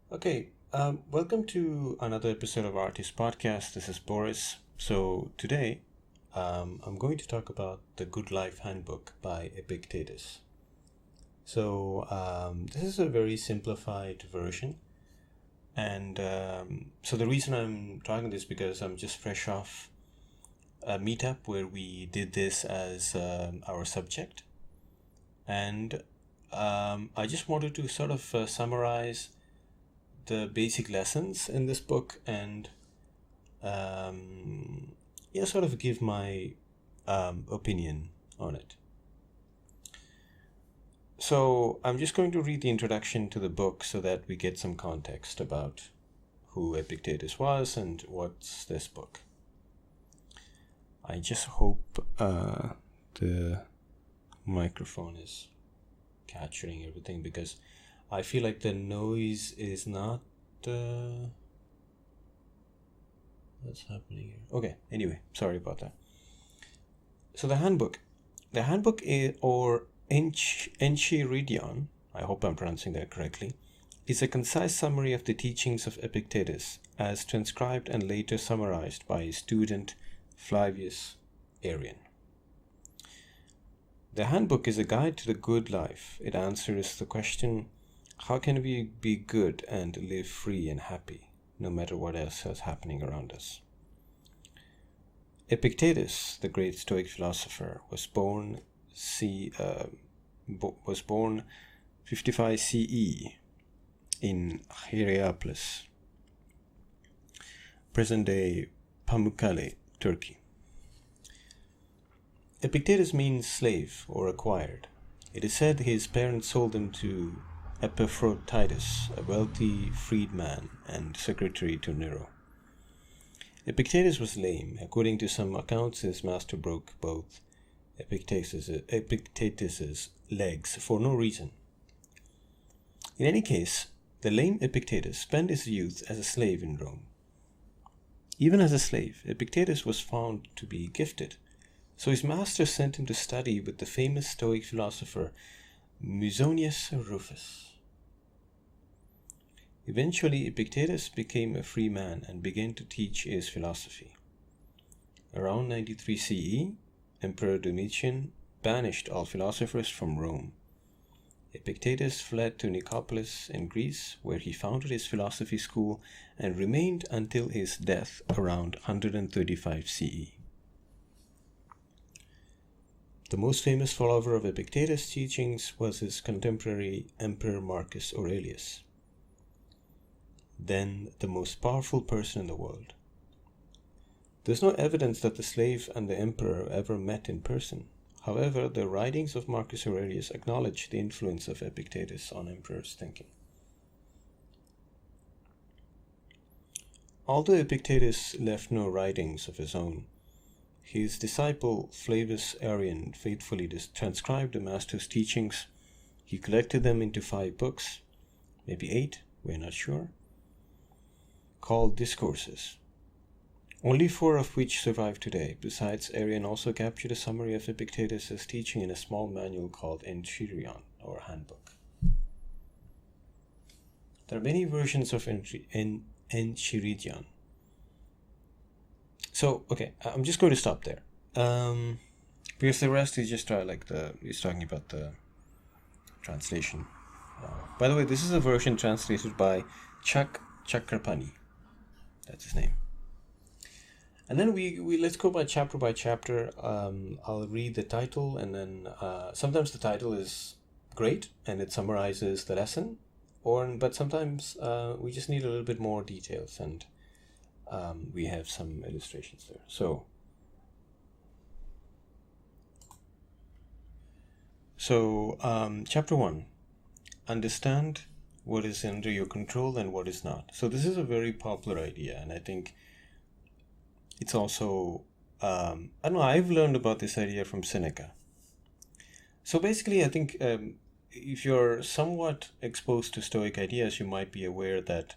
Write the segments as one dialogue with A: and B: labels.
A: Okay, welcome to another episode of Artist Podcast. This is Boris. So today, I'm going to talk about the Good Life Handbook by Epictetus. So this is a very simplified version, and so the reason I'm talking this because I'm just fresh off a meetup where we did this as our subject, and I just wanted to sort of summarize the basic lessons in this book and sort of give my opinion on it. So I'm just going to read the introduction to the book so that we get some context about who Epictetus was and what's this book. I just hope the microphone is capturing everything because I feel like the noise is not what's happening here. Okay, anyway, sorry about that. So the handbook or Enchiridion, I hope I'm pronouncing that correctly, is a concise summary of the teachings of Epictetus as transcribed and later summarized by his student Flavius Arrian. The handbook is a guide to the good life. It answers the question, how can we be good and live free and happy, no matter what else is happening around us? Epictetus, the great stoic philosopher, was born 55 CE in Hierapolis, present-day Pamukkale, Turkey. Epictetus means slave or acquired. It is said his parents sold him to Epictetus, a wealthy freedman and secretary to Nero. Epictetus was lame. According to some accounts, his master broke both Epictetus's legs for no reason. In any case, the lame Epictetus spent his youth as a slave in Rome. Even as a slave, Epictetus was found to be gifted, so his master sent him to study with the famous Stoic philosopher Musonius Rufus. Eventually, Epictetus became a free man and began to teach his philosophy. Around 93 CE, Emperor Domitian banished all philosophers from Rome. Epictetus fled to Nicopolis in Greece, where he founded his philosophy school and remained until his death around 135 CE. The most famous follower of Epictetus' teachings was his contemporary Emperor Marcus Aurelius, then the most powerful person in the world. There's no evidence that the slave and the emperor ever met in person. However, the writings of Marcus Aurelius acknowledge the influence of Epictetus on emperors' thinking. Although Epictetus left no writings of his own, his disciple Flavius Arrian faithfully transcribed the master's teachings. He collected them into 5 books, maybe 8, we're not sure, called Discourses, only 4 of which survive today. Besides, Arrian also captured a summary of Epictetus' teaching in a small manual called Enchiridion, or Handbook. There are many versions of Enchiridion. So, okay, I'm just going to stop there. Because the rest is just he's talking about the translation. By the way, this is a version translated by Chuck Chakrapani. That's his name. And then we let's go by chapter. I'll read the title, and then sometimes the title is great and it summarizes the lesson, but sometimes we just need a little bit more details, and we have some illustrations there. So chapter 1, understand what is under your control and what is not. So this is a very popular idea, and I think it's also, I don't know, I've learned about this idea from Seneca. So basically, I think if you're somewhat exposed to Stoic ideas, you might be aware that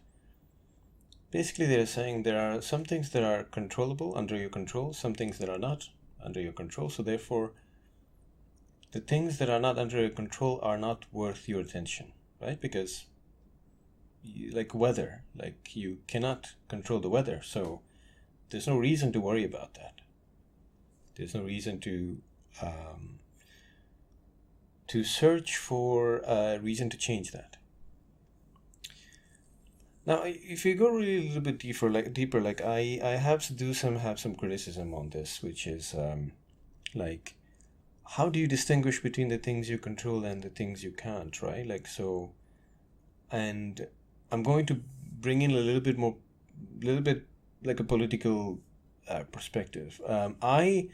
A: basically they're saying there are some things that are controllable, under your control, some things that are not under your control. So therefore, the things that are not under your control are not worth your attention, right? Because like weather, like you cannot control the weather, so there's no reason to worry about that. There's no reason to search for a reason to change that. Now, if you go really a little bit deeper, like I have some criticism on this, which is like, how do you distinguish between the things you control and the things you can't, right? Like, so, and I'm going to bring in a little bit like a political perspective. I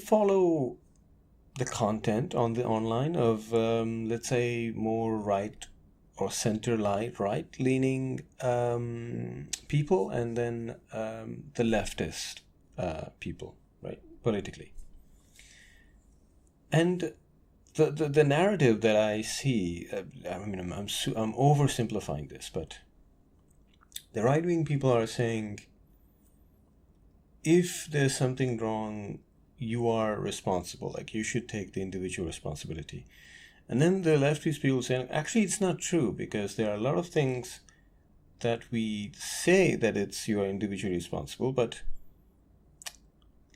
A: follow the content on the online of let's say more right or center right leaning people, and then the leftist people, right, politically. And the narrative that I see, I mean, I'm oversimplifying this, but the right wing people are saying, if there's something wrong, you are responsible. Like, you should take the individual responsibility. And then the leftist people saying, actually, it's not true, because there are a lot of things that we say that it's you are individually responsible, but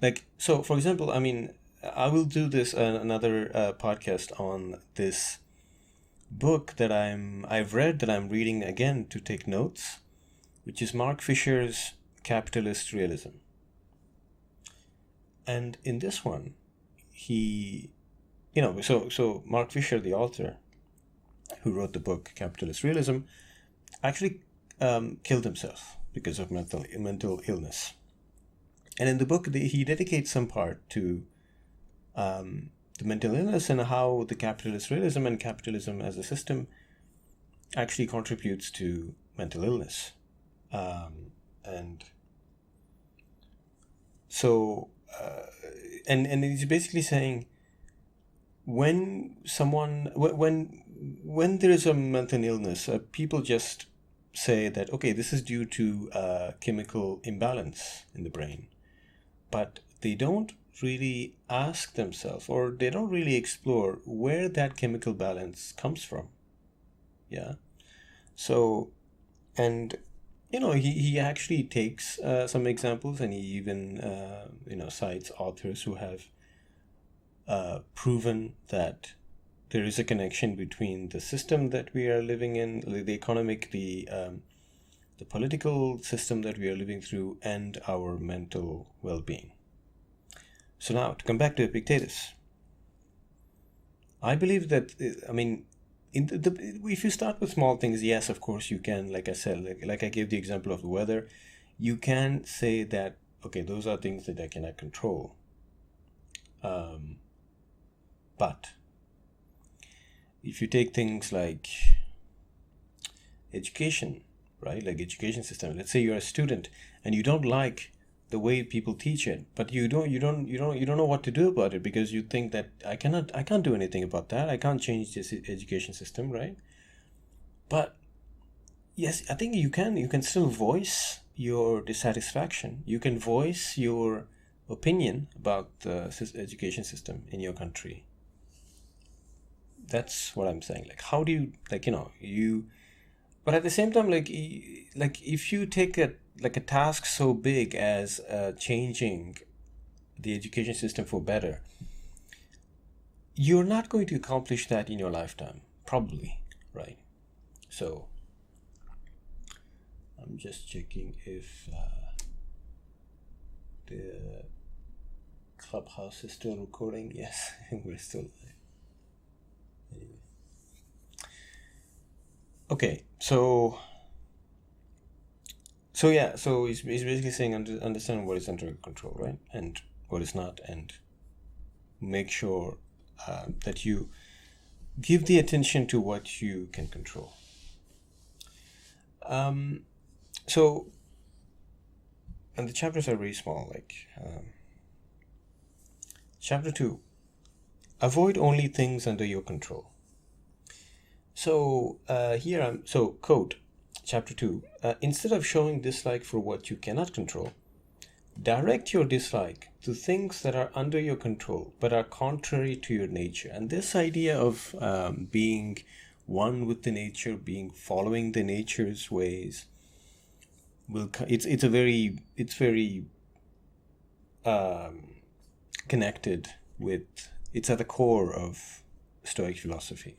A: like, so for example, I mean, I will do this another podcast on this book that I've read, that I'm reading again to take notes, which is Mark Fisher's Capitalist Realism. And in this one, he, so Mark Fisher, the author who wrote the book Capitalist Realism, actually killed himself because of mental illness. And in the book, he dedicates some part to the mental illness and how the capitalist realism and capitalism as a system actually contributes to mental illness. And so, and he's basically saying, when there is a mental illness, people just say that, okay, this is due to chemical imbalance in the brain, but they don't really ask themselves, or they don't really explore where that chemical balance comes from. Yeah. So, and he actually takes some examples, and he even cites authors who have proven that there is a connection between the system that we are living in, the economic, the political system that we are living through, and our mental well-being. So now, to come back to Epictetus, I believe that, I mean, if you start with small things, yes, of course you can, like I said, like I gave the example of the weather, you can say that, okay, those are things that I cannot control. But if you take things like education, right, like education system, let's say you're a student and you don't like the way people teach it, but you don't know what to do about it, because you think that I can't do anything about that. I can't change this education system, right? But yes, I think you can still voice your dissatisfaction. You can voice your opinion about the education system in your country. That's what I'm saying. Like, how do you, but at the same time, like if you take a task so big as changing the education system for better, you're not going to accomplish that in your lifetime, probably, right? So I'm just checking if the Clubhouse is still recording. Yes, we're still live. Anyway. Okay, so yeah, so he's basically saying understand what is under your control, right, and what is not, and make sure that you give the attention to what you can control. So, and the chapters are very small, like chapter 2, avoid only things under your control. So quote, chapter 2, instead of showing dislike for what you cannot control, direct your dislike to things that are under your control but are contrary to your nature. And this idea of being one with the nature, following the nature's ways, it's very connected with, it's at the core of Stoic philosophy.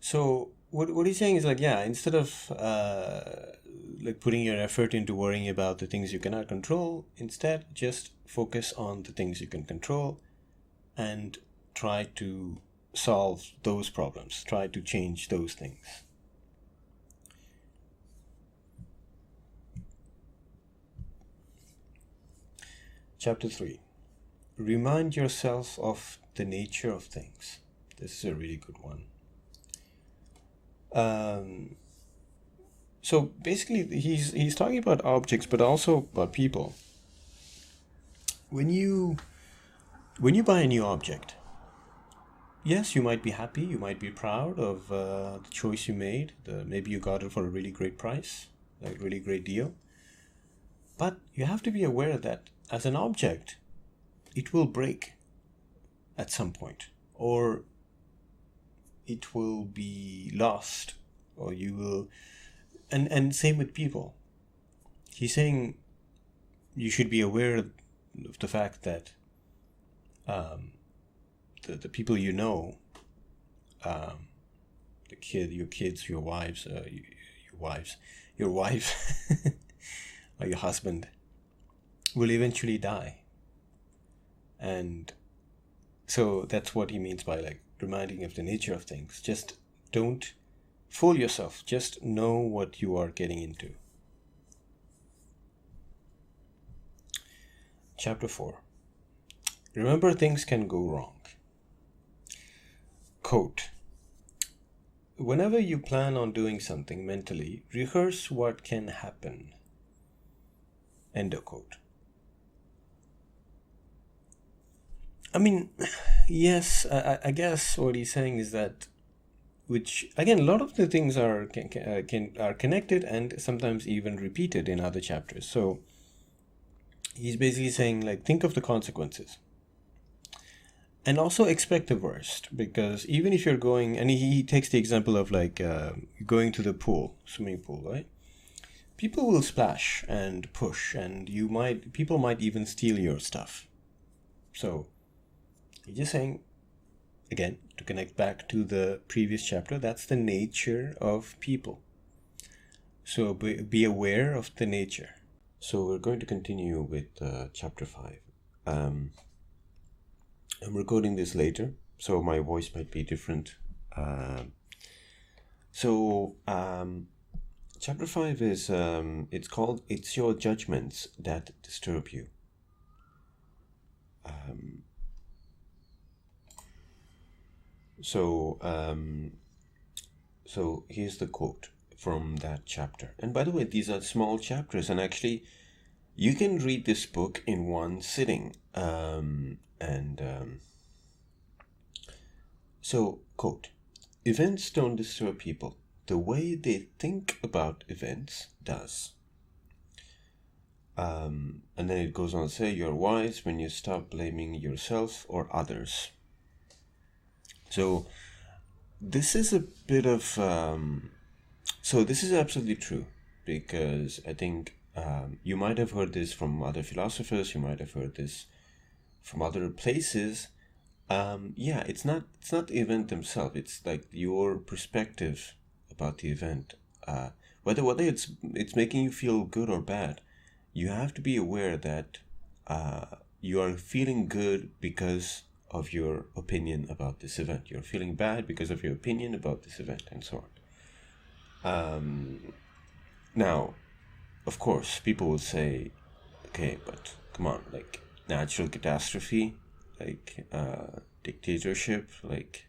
A: So what he's saying is like, yeah, instead of like putting your effort into worrying about the things you cannot control, instead just focus on the things you can control and try to solve those problems, try to change those things. Chapter 3. Remind yourself of the nature of things. This is a really good one. So basically, he's talking about objects, but also about people. When you buy a new object, yes, you might be happy, you might be proud of the choice you made. Maybe you got it for a really great price, like really great deal. But you have to be aware that as an object, it will break at some point, or it will be lost, or you will, and same with people. He's saying you should be aware of the fact that the people you know, your kids, your wives, your wife, or your husband, will eventually die. And so that's what he means by like reminding of the nature of things. Just don't fool yourself. Just know what you are getting into. Chapter 4. Remember, things can go wrong. Quote. Whenever you plan on doing something mentally, rehearse what can happen. End of quote. I mean, yes, I guess what he's saying is that, which again, a lot of the things are connected and sometimes even repeated in other chapters. So he's basically saying, like, think of the consequences. And also expect the worst, because even if you're going, and he takes the example of like going to the swimming pool, right? People will splash and push, and people might even steal your stuff. So he's just saying, again, to connect back to the previous chapter, that's the nature of people. So be aware of the nature. So we're going to continue with chapter 5. I'm recording this later, so my voice might be different. Chapter 5 is, it's called It's Your Judgments That Disturb You. So here's the quote from that chapter. And by the way, these are small chapters, and actually you can read this book in one sitting. So, quote, events don't disturb people. The way they think about events does. And then it goes on to say, you're wise when you stop blaming yourself or others. So this is a bit of, so this is absolutely true, because I think you might have heard this from other philosophers, you might have heard this from other places. It's not the event themselves, it's like your perspective about the event. Whether it's making you feel good or bad, you have to be aware that you are feeling good because of your opinion about this event. You're feeling bad because of your opinion about this event, and so on. Now, of course, people will say, okay, but come on, like natural catastrophe, like dictatorship, like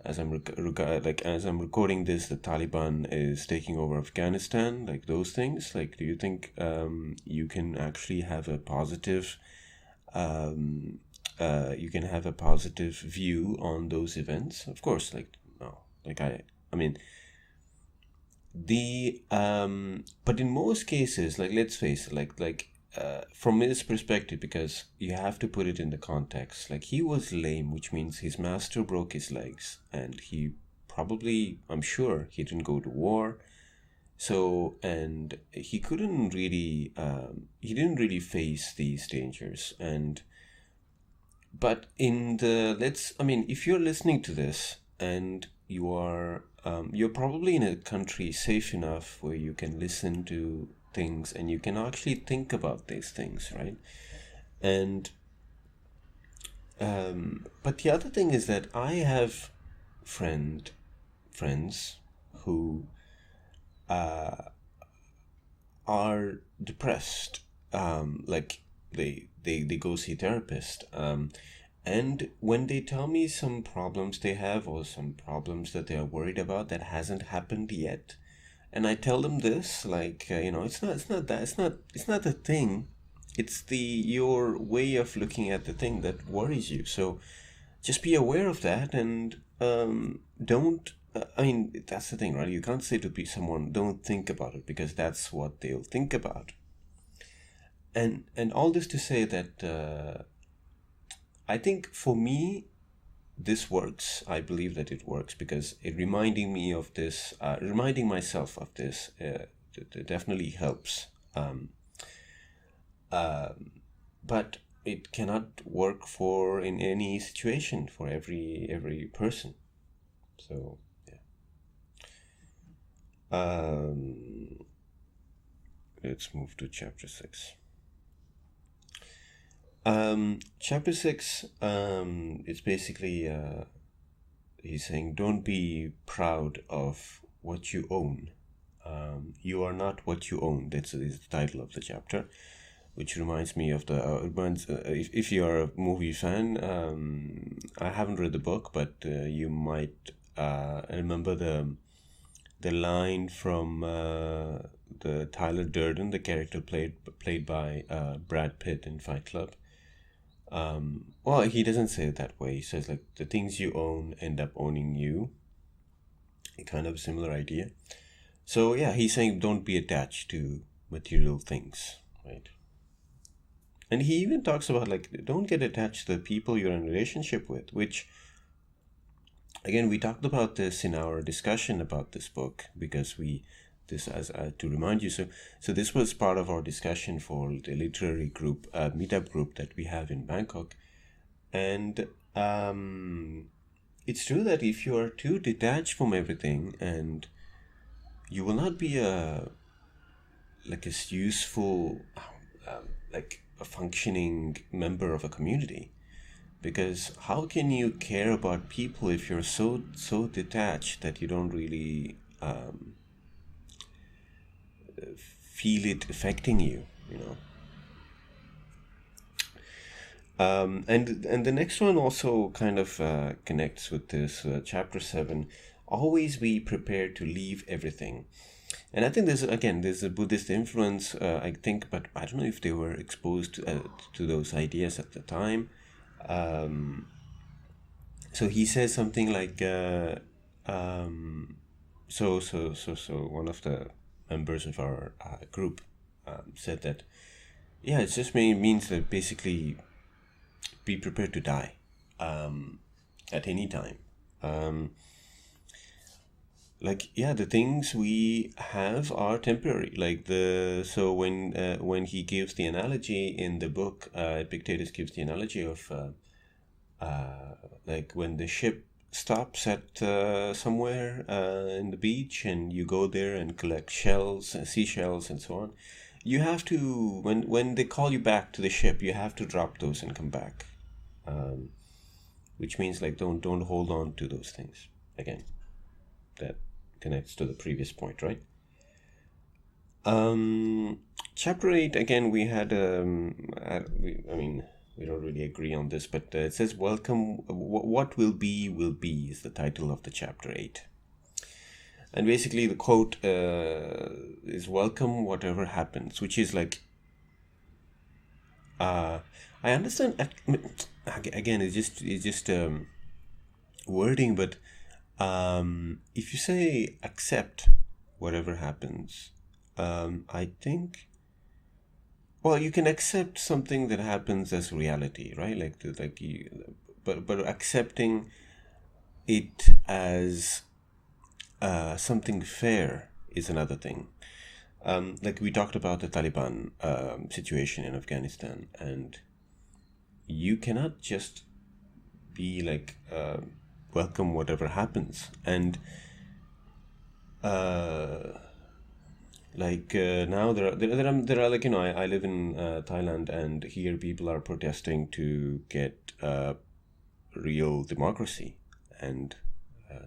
A: as I'm recording this, the Taliban is taking over Afghanistan, like those things. Like, do you think you can actually have a positive view on those events? Of course, like no, like I mean the but in most cases, like let's face it, like from his perspective, because you have to put it in the context, like he was lame, which means his master broke his legs, and he probably, I'm sure, he didn't go to war. So, and he couldn't really, he didn't really face these dangers. But I mean, if you're listening to this and you're probably in a country safe enough where you can listen to things and you can actually think about these things, right? And, but the other thing is that I have friends who are depressed. Like they go see therapist. And when they tell me some problems they have or some problems that they are worried about that hasn't happened yet, and I tell them this, like, it's not the thing. It's your way of looking at the thing that worries you. So just be aware of that, and don't. I mean, that's the thing, right? You can't say to someone, "Don't think about it," because that's what they'll think about. And all this to say that I think for me this works. I believe that it works because it reminding me of this, reminding myself of this, definitely helps. But it cannot work for in any situation for every person. So yeah. Let's move to chapter 6. Chapter 6, it's basically he's saying, don't be proud of what you own. You are not what you own. That's is the title of the chapter, which reminds me of if you are a movie fan, I haven't read the book, but you might remember the line from the Tyler Durden, the character played by Brad Pitt in Fight Club. Well, he doesn't say it that way. He says, like, the things you own end up owning you. A kind of similar idea. So yeah, he's saying don't be attached to material things, right? And he even talks about, like, don't get attached to the people you're in a relationship with, which, again, we talked about this in our discussion about this book, because to remind you, so this was part of our discussion for the literary group, meetup group that we have in Bangkok. And it's true that if you are too detached from everything, and you will not be a useful, like a functioning member of a community. Because how can you care about people if you're so detached that you don't really feel it affecting you, you know? And the next one also kind of connects with this, chapter 7. Always be prepared to leave everything. And I think there's a Buddhist influence, I think, but I don't know if they were exposed to those ideas at the time. So he says something like, so one of the members of our group said that, yeah, it just means that basically be prepared to die at any time. The things we have are temporary. So when he gives the analogy in the book, Epictetus gives the analogy of like when the ship stops at somewhere in the beach, and you go there and collect shells, seashells, and so on. You have to, when they call you back to the ship, you have to drop those and come back. Which means, like, don't hold on to those things. Again, that connects to the previous point, right? Chapter 8, again, we had we don't really agree on this, but it says, welcome, what will be is the title of the chapter 8. And basically the quote is, welcome whatever happens, which is like, I understand, again, it's just wording, but if you say accept whatever happens, I think well, you can accept something that happens as reality, right? But accepting it as something fair is another thing. Like we talked about the Taliban situation in Afghanistan, and you cannot just be like welcome whatever happens, and now there are like, I live in Thailand, and here people are protesting to get real democracy, and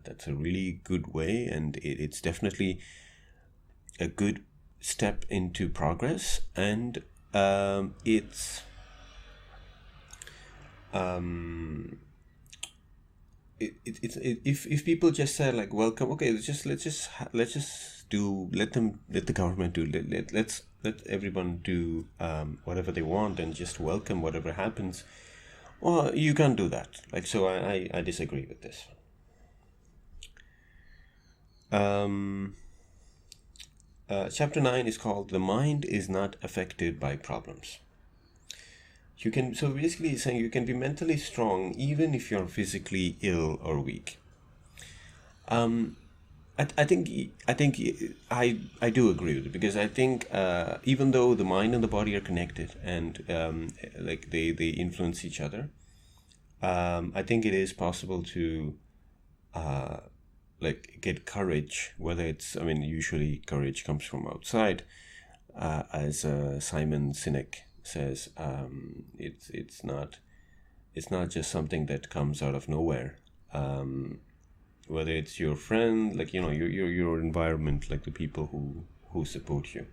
A: that's a really good way, and it's definitely a good step into progress, and it's if people just said like welcome, okay, let the government do, let everyone do whatever they want and just welcome whatever happens. Well, you can't do that. Like, so I disagree with this. Chapter 9 is called "The Mind is Not Affected by Problems." So basically it's saying you can be mentally strong even if you're physically ill or weak. I think I do agree with it, because I think even though the mind and the body are connected, and like they influence each other, I think it is possible to like get courage, whether it's, I mean, usually courage comes from outside, as Simon Sinek says. It's not just something that comes out of nowhere. Whether it's your friend, like, your environment, like the people who support you.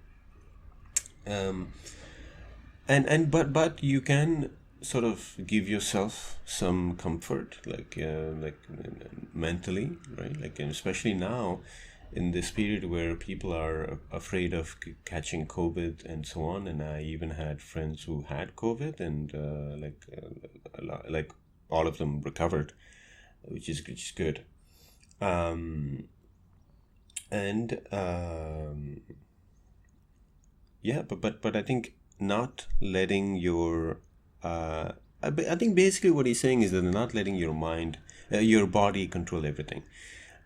A: But you can sort of give yourself some comfort, like mentally, right? Like, and especially now in this period where people are afraid of catching COVID and so on. And I even had friends who had COVID, and like all of them recovered, which is good. Yeah, but I think not letting your I think basically what he's saying is that not letting your mind, your body control everything.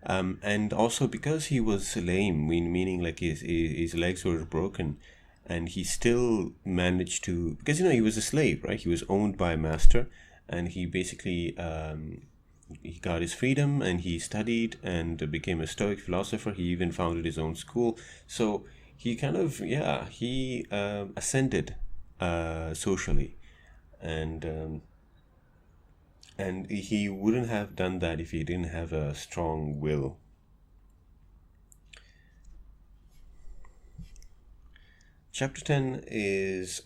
A: And also because he was lame, meaning like his legs were broken, and he still managed to, because he was a slave, right? He was owned by a master, and he basically he got his freedom, and he studied and became a stoic philosopher. He even founded his own school. So he kind of, he ascended socially, and he wouldn't have done that if he didn't have a strong will. Chapter 10 is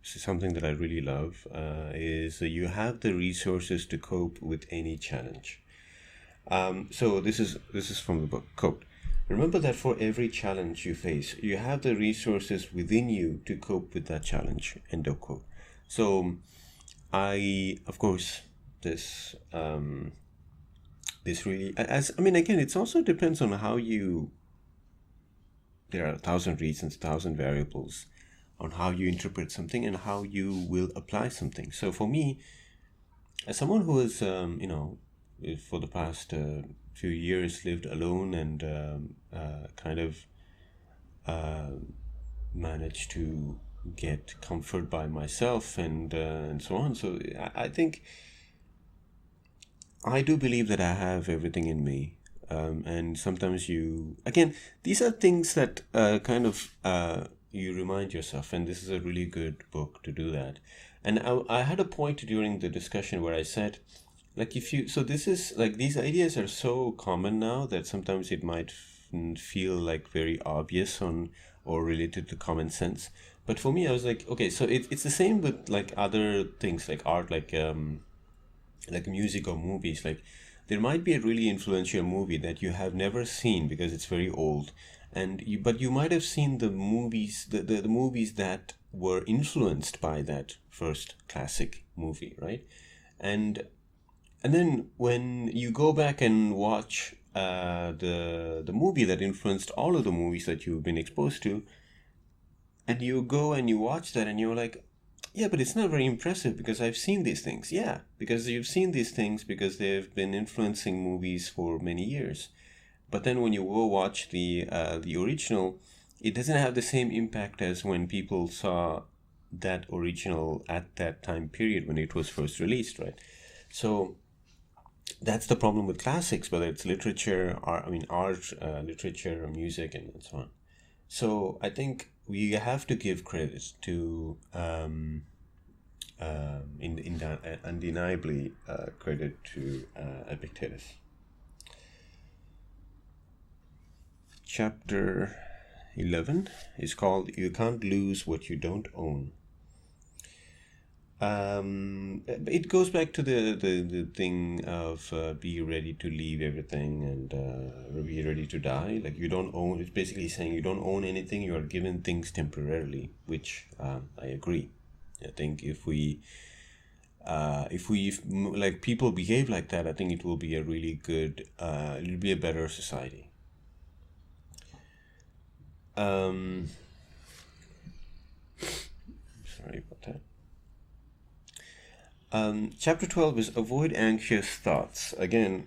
A: something that I really love, is you have the resources to cope with any challenge. So this is from the book. Quote, "Remember that for every challenge you face, you have the resources within you to cope with that challenge." End of quote. So of course, this really, again, it also depends on how you, there are 1,000 reasons, 1,000 variables on how you interpret something and how you will apply something. So for me, as someone who has, for the past few years lived alone, and kind of managed to get comfort by myself, and so on. So I think I do believe that I have everything in me. And sometimes these are things that kind of you remind yourself, and this is a really good book to do that. And I had a point during the discussion where I said, like, this is like, these ideas are so common now that sometimes it might feel like very obvious or related to common sense. But for me, I was like, okay, so it's the same with like other things like art, like music or movies. Like, there might be a really influential movie that you have never seen because it's very old, but you might have seen the movies, the movies that were influenced by that first classic movie, right? And then when you go back and watch the movie that influenced all of the movies that you've been exposed to, And you go and you watch that and you're like, yeah, but it's not very impressive because I've seen these things. Yeah, because you've seen these things because they've been influencing movies for many years. But then when you go watch the original, it doesn't have the same impact as when people saw that original at that time period when it was first released, right? So that's the problem with classics, whether it's literature, art, art, literature, or music, and so on. So I think we have to give credit to undeniably credit to Epictetus. Chapter 11 is called "You Can't Lose What You Don't Own." It goes back to the thing of be ready to leave everything and be ready to die. Like you don't own. It's basically saying you don't own anything. You are given things temporarily, which I agree. I think if we like people behave like that, I think it will be a really good. It'll be a better society. Sorry about that. Chapter 12 is avoid anxious thoughts. Again,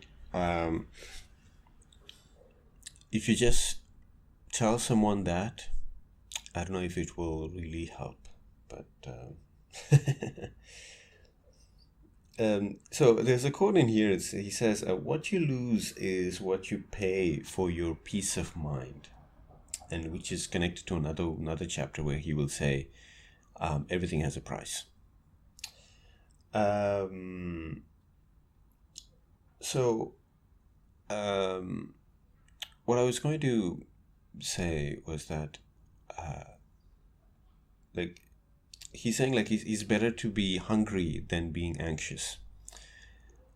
A: if you just tell someone that, I don't know if it will really help, but so there's a quote in here. He says, "What you lose is what you pay for your peace of mind," and which is connected to another chapter where he will say, "Everything has a price." So, what I was going to say was that, like, he's saying like he's better to be hungry than being anxious.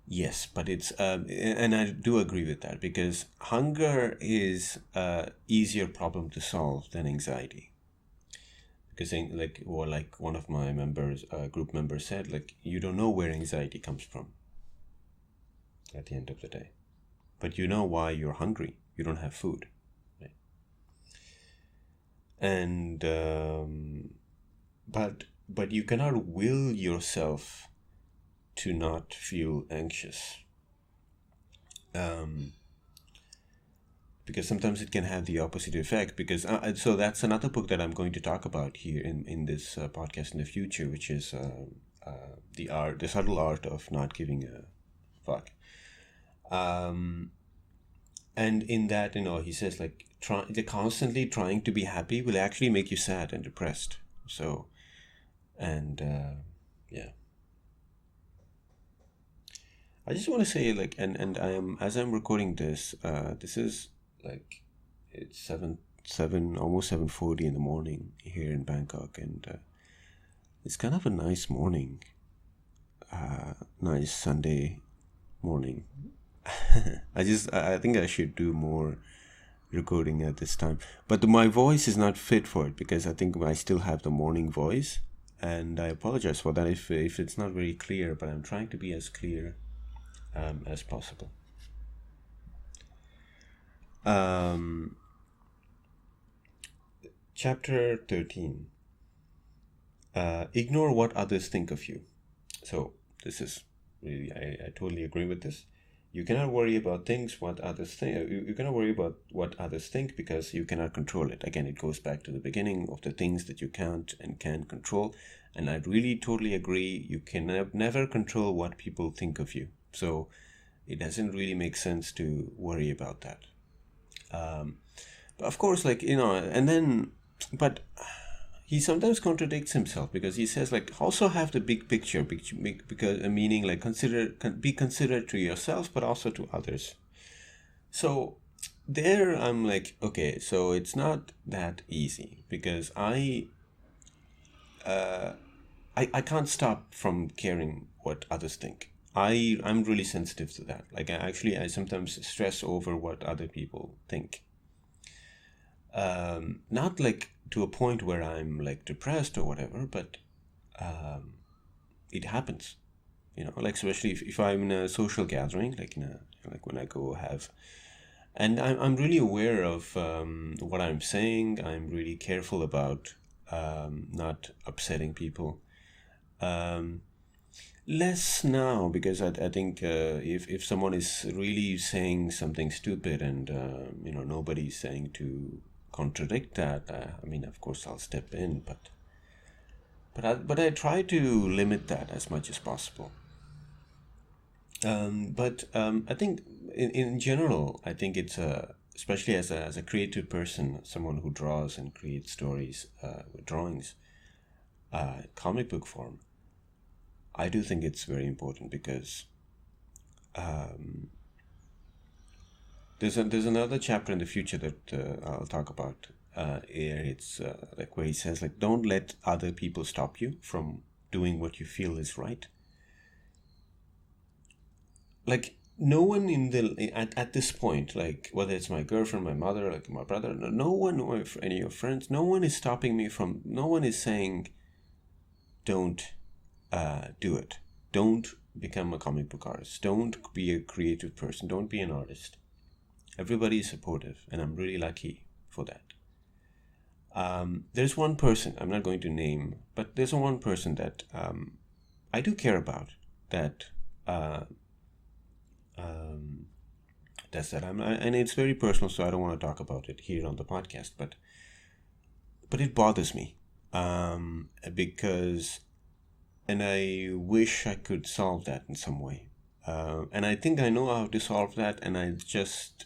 A: Yes, but it's and I do agree with that because hunger is a easier problem to solve than anxiety. Because like one of my members, group members said, like you don't know where anxiety comes from at the end of the day, but you know why you're hungry. You don't have food, right? And but you cannot will yourself to not feel anxious. Because sometimes it can have the opposite effect. Because so that's another book that I'm going to talk about here in this podcast in the future, which is the subtle art of not giving a fuck. And in that, he says like constantly trying to be happy will actually make you sad and depressed. So, and yeah. I just want to say like, and as I'm recording this, this is like it's 7 almost 7:40 in the morning here in Bangkok, and it's kind of a nice morning, nice Sunday morning. I think I should do more recording at this time, but my voice is not fit for it because I think I still have the morning voice, and I apologize for that if it's not very clear, but I'm trying to be as clear as possible. Chapter 13. Ignore what others think of you. So this is really, I totally agree with this. You cannot worry about what others think. You cannot worry about what others think because you cannot control it. Again, it goes back to the beginning of the things that you can't and can control. And I really totally agree. You can never control what people think of you. So it doesn't really make sense to worry about that. But of course, like, and then, but he sometimes contradicts himself because he says like also have the big picture, because meaning like be considerate to yourself but also to others. So there I'm like, okay, so it's not that easy because I can't stop from caring what others think. I'm really sensitive to that. Like I sometimes stress over what other people think. Not like to a point where I'm like depressed or whatever, but it happens, like especially if I'm in a social gathering, like like when I go have, and I'm really aware of what I'm saying. I'm really careful about not upsetting people. Less now, because I think if someone is really saying something stupid and nobody's saying to contradict that, I mean, of course I'll step in, but I try to limit that as much as possible. I think in general, I think it's especially as a creative person, someone who draws and creates stories with drawings, comic book form. I do think it's very important because there's another chapter in the future that I'll talk about. It's like where he says, like, don't let other people stop you from doing what you feel is right. Like, no one at this point, like whether it's my girlfriend, my mother, like my brother, no one, or any of your friends, no one is stopping me from. No one is saying, don't do it. Don't become a comic book artist. Don't be a creative person. Don't be an artist. Everybody is supportive, and I'm really lucky for that. There's one person, I'm not going to name, but there's one person that I do care about that does that. And it's very personal, so I don't want to talk about it here on the podcast, but it bothers me because, and I wish I could solve that in some way. And I think I know how to solve that, and I just,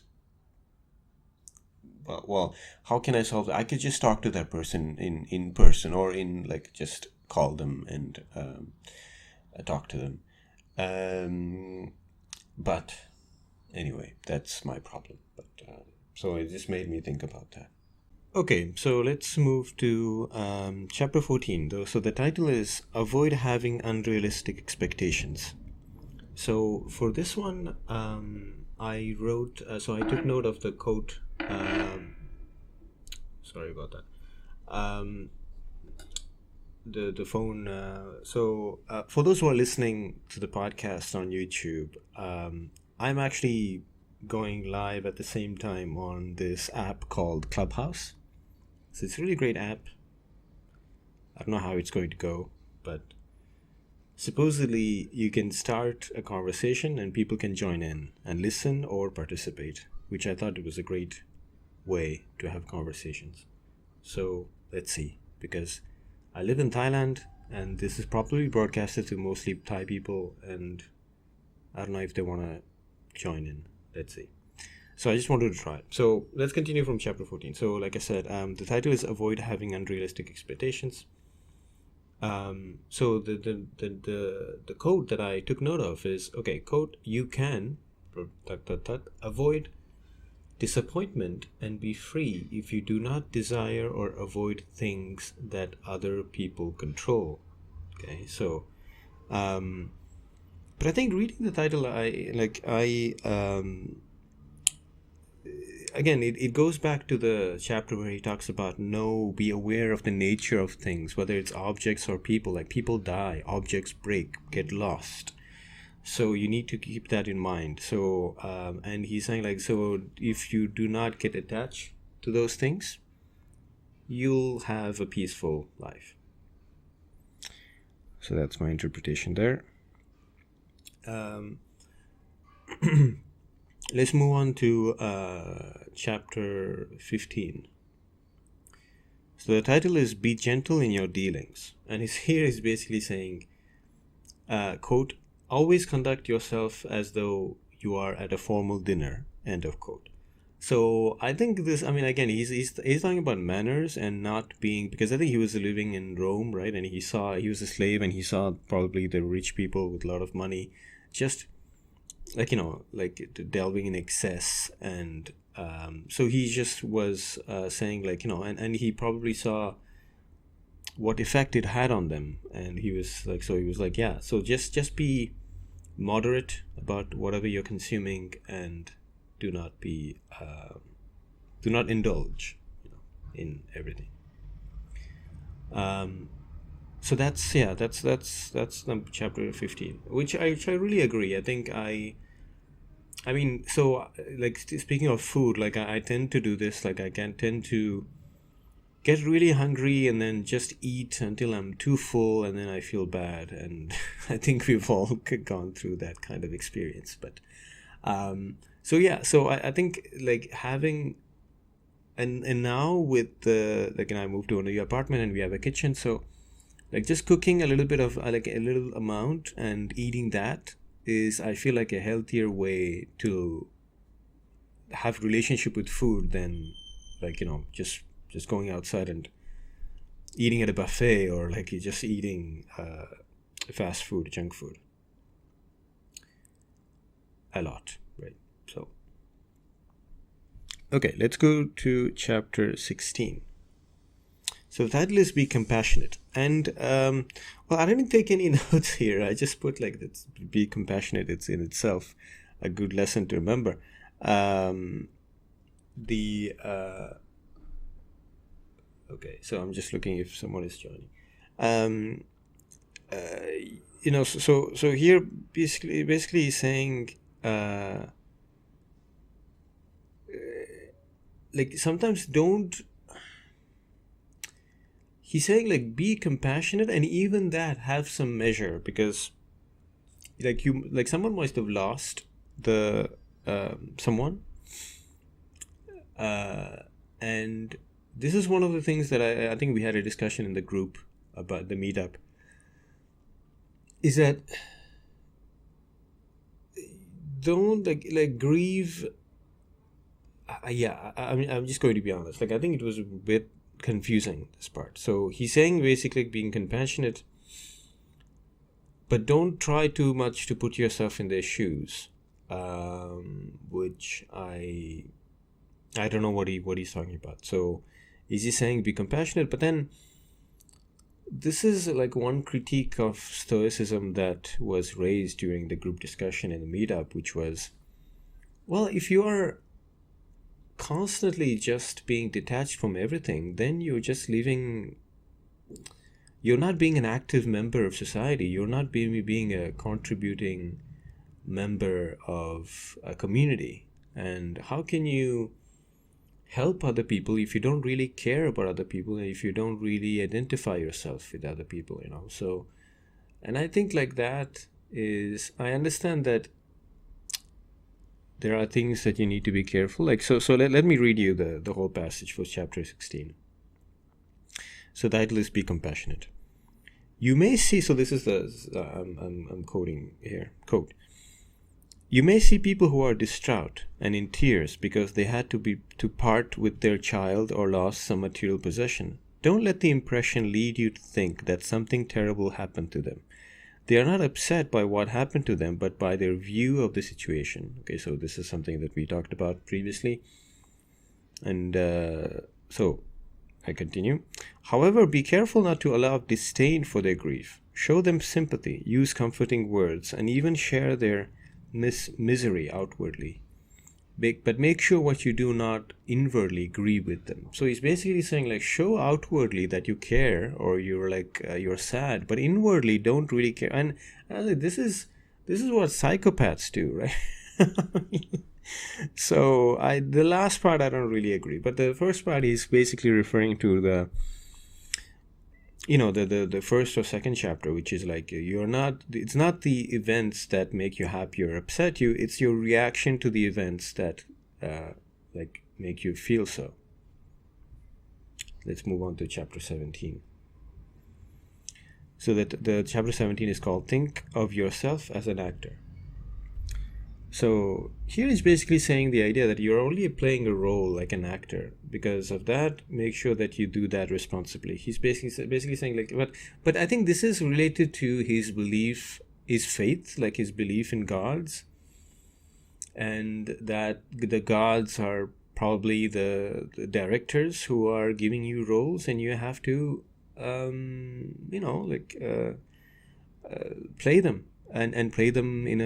A: well, how can I solve that? I could just talk to that person in person, or just call them and talk to them. But anyway, that's my problem. But so it just made me think about that. Okay, so let's move to chapter 14. So the title is Avoid Having Unrealistic Expectations. So for this one, I wrote, so I took note of the quote. Sorry about that. The phone. So for those who are listening to the podcast on YouTube, I'm actually going live at the same time on this app called Clubhouse. So it's a really great app. I don't know how it's going to go, but supposedly you can start a conversation and people can join in and listen or participate, which I thought it was a great way to have conversations. So let's see, because I live in Thailand and this is probably broadcasted to mostly Thai people, and I don't know if they want to join in. Let's see. So I just wanted to try it. So let's continue from chapter 14. So like I said, the title is Avoid Having Unrealistic Expectations. So the quote that I took note of is, okay, quote, you can avoid disappointment and be free if you do not desire or avoid things that other people control. Okay, so but I think reading the title, again, it goes back to the chapter where he talks about be aware of the nature of things, whether it's objects or people. Like, people die, objects break, get lost. So you need to keep that in mind. So, and he's saying, like, so if you do not get attached to those things, you'll have a peaceful life. So that's my interpretation there. Let's move on to chapter 15. So the title is Be Gentle in Your Dealings. And here is basically saying, quote, always conduct yourself as though you are at a formal dinner, end of quote. So I think this, I mean, again, he's talking about manners and not being, because I think he was living in Rome, right? And he was a slave, and he saw probably the rich people with a lot of money just delving in excess. And so he just was saying, and he probably saw what effect it had on them. And he was like, yeah, so just be moderate about whatever you're consuming, and do not indulge in everything. So that's chapter 15, which I really agree. I think I mean, so speaking of food, I tend to do this. I can tend to get really hungry and then just eat until I'm too full, and then I feel bad. And I think we've all gone through that kind of experience. But so I think like having and now with the like, and I moved to a new apartment and we have a kitchen, so like just cooking a little bit of like a little amount and eating that is, I feel like, a healthier way to have relationship with food than like, just going outside and eating at a buffet, or like you're just eating fast food, junk food a lot, right? So okay, let's go to chapter 16. So the title is Be Compassionate. And, well, I didn't take any notes here. I just put like that, be compassionate. It's in itself a good lesson to remember. Okay, so I'm just looking if someone is joining. So here basically he's saying, like sometimes don't. He's saying like be compassionate, and even that have some measure, because like someone must have lost the someone, and this is one of the things that I think we had a discussion in the group about the meetup, is that don't like grieve. I mean, I'm just going to be honest. Like I think it was a bit confusing, this part. So he's saying basically being compassionate, but don't try too much to put yourself in their shoes, which I don't know what he's talking about. So is he saying be compassionate? But then this is like one critique of stoicism that was raised during the group discussion in the meetup, which was, well, if you are constantly just being detached from everything, then you're just living, you're not being an active member of society, you're not being a contributing member of a community. And how can you help other people if you don't really care about other people, and if you don't really identify yourself with other people, So, and I think like that is, I understand that there are things that you need to be careful. Like, so let me read you the whole passage for chapter 16. So the title is Be Compassionate. You may see, so this is I'm quoting here, quote, you may see people who are distraught and in tears because they had to part with their child or lost some material possession. Don't let the impression lead you to think that something terrible happened to them. They are not upset by what happened to them, but by their view of the situation. Okay, so this is something that we talked about previously. And so I continue. However, be careful not to allow disdain for their grief. Show them sympathy, use comforting words, and even share their misery outwardly. But make sure what you do not inwardly grieve with them. So he's basically saying, like, show outwardly that you care, or you're like you're sad, but inwardly don't really care. And this is what psychopaths do, right? So the last part I don't really agree, but the first part is basically referring to the first or second chapter, which is like, it's not the events that make you happy or upset you, it's your reaction to the events that like make you feel so. Let's move on to chapter 17. So that the chapter 17 is called Think of Yourself as an Actor. So here is basically saying the idea that you're only playing a role like an actor. Because of that, make sure that you do that responsibly. He's basically saying, like, but I think this is related to his belief, his faith, like his belief in gods, and that the gods are probably the directors who are giving you roles, and you have to play them. And play them in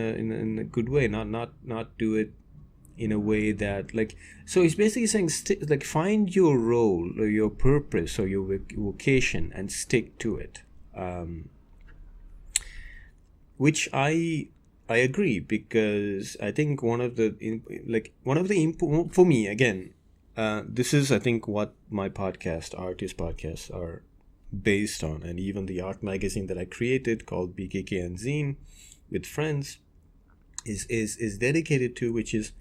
A: a good way, not do it in a way that, like, so he's basically saying like, find your role or your purpose or your vocation and stick to it, which I agree, because I think for me again, this is, I think, what my artist podcasts are based on, and even the art magazine that I created called BKK and Zine with friends is dedicated to, which is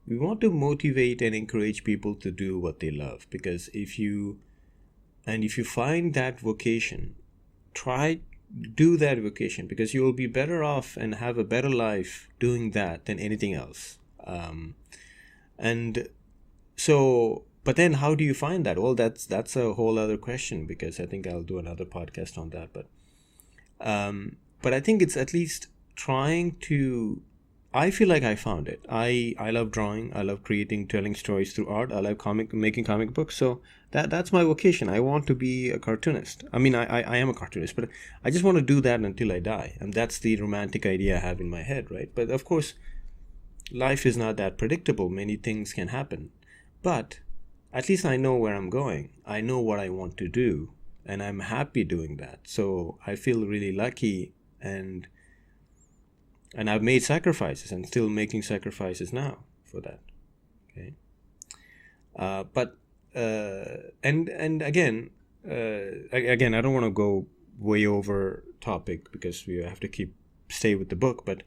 A: we want to motivate and encourage people to do what they love. Because if you find that vocation, do that vocation, because you will be better off and have a better life doing that than anything else. And so, but then how do you find that? Well, that's a whole other question, because I think I'll do another podcast on that. But I think it's at least trying to. I feel like I found it. I love drawing. I love creating, telling stories through art. I love making comic books. So that's my vocation. I want to be a cartoonist. I mean, I am a cartoonist, but I just want to do that until I die. And that's the romantic idea I have in my head, right? But of course, life is not that predictable. Many things can happen. But at least I know where I'm going. I know what I want to do. And I'm happy doing that. So I feel really lucky, and I've made sacrifices and still making sacrifices now for that. Okay. And again, I don't want to go way over topic, because we have to stay with the book. But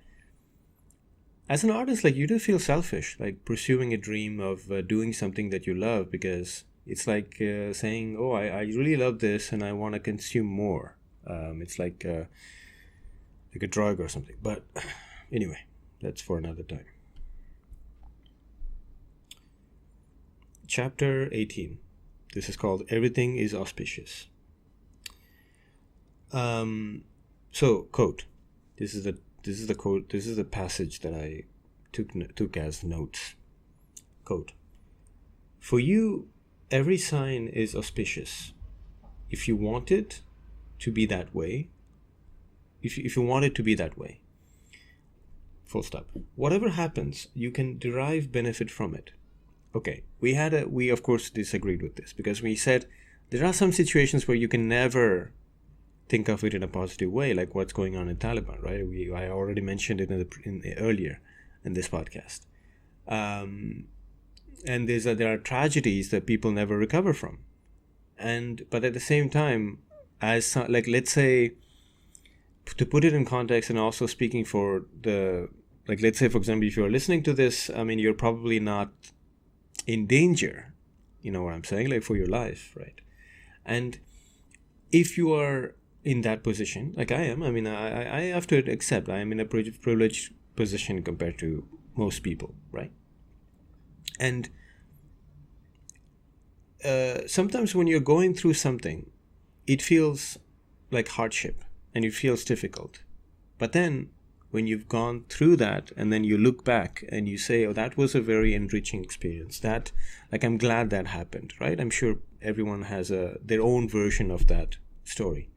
A: as an artist, like, you do feel selfish, like pursuing a dream of doing something that you love, because it's like saying, oh, I really love this and I want to consume more. It's like a drug or something. But anyway, that's for another time. Chapter 18. This is called Everything is Auspicious. So, quote. This is the quote. This is the passage that I took as notes. Quote. For you, every sign is auspicious. If you want it to be that way, if you want it to be that way, full stop. Whatever happens, you can derive benefit from it. Okay, we of course disagreed with this, because we said there are some situations where you can never think of it in a positive way, like what's going on in Taliban, right? I already mentioned it earlier in this podcast. And there are tragedies that people never recover from. But at the same time, let's say, to put it in context, and also speaking for let's say, for example, if you're listening to this, I mean, you're probably not in danger, you know what I'm saying, like for your life, right? And if you are in that position, like I am, I mean, I have to accept I am in a privileged position compared to most people, right? And sometimes when you're going through something, it feels like hardship and it feels difficult. But then when you've gone through that, and then you look back and you say, oh, that was a very enriching experience. That, like, I'm glad that happened, right? I'm sure everyone has their own version of that story.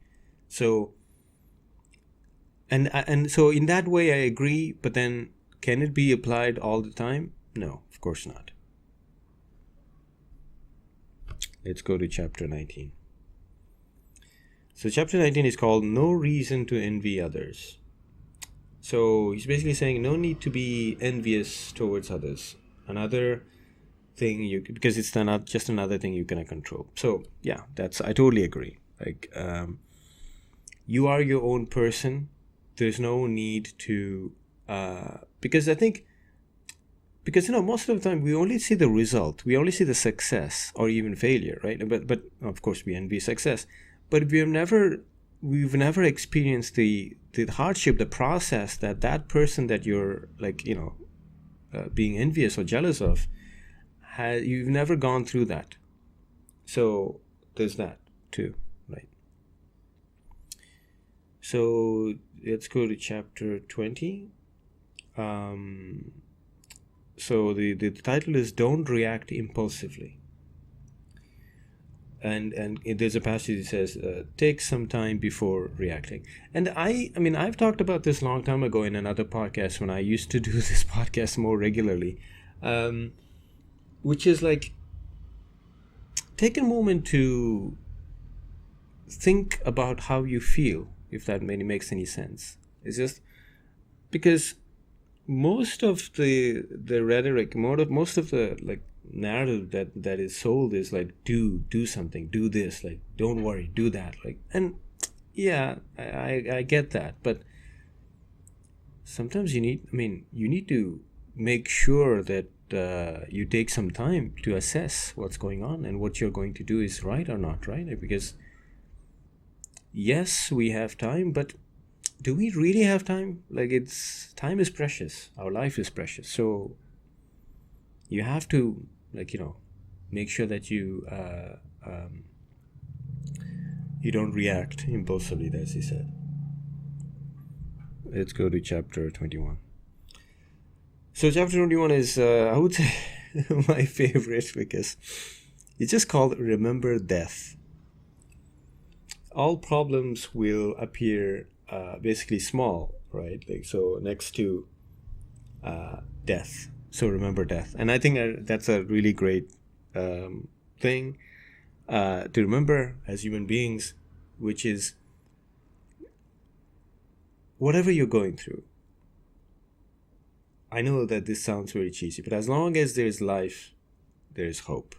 A: So, and so in that way, I agree. But then, can it be applied all the time? No, of course not. Let's go to chapter 19. So chapter 19 is called No Reason to Envy Others. So he's basically saying no need to be envious towards others. Another thing because it's not just another thing you cannot control. So yeah, I totally agree. Like, you are your own person. There's no need to, because most of the time we only see the result. We only see the success or even failure, right? But of course we envy success, but we've never experienced the hardship, the process that person that you're being envious or jealous of, you've never gone through that. So there's that too, right? So let's go to chapter 20. So the title is Don't React Impulsively. And there's a passage that says, take some time before reacting. And I mean, I've talked about this a long time ago in another podcast when I used to do this podcast more regularly, which is like, take a moment to think about how you feel, if that makes any sense. It's just because most of the rhetoric, most of the narrative that is sold is like, do something, do this, like, don't worry, do that, like. And yeah, I get that, but sometimes you need to make sure that you take some time to assess what's going on and what you're going to do is right or not right. Because yes, we have time, but do we really have time? Like, time is precious, our life is precious, so you have to, like, make sure that you you don't react impulsively, as he said. Let's go to chapter 21. So chapter 21 is, I would say, my favorite, because it's just called Remember Death. All problems will appear basically small, right? Like, so next to death. So remember death. And I think that's a really great thing to remember as human beings, which is whatever you're going through. I know that this sounds very cheesy, but as long as there is life, there is hope.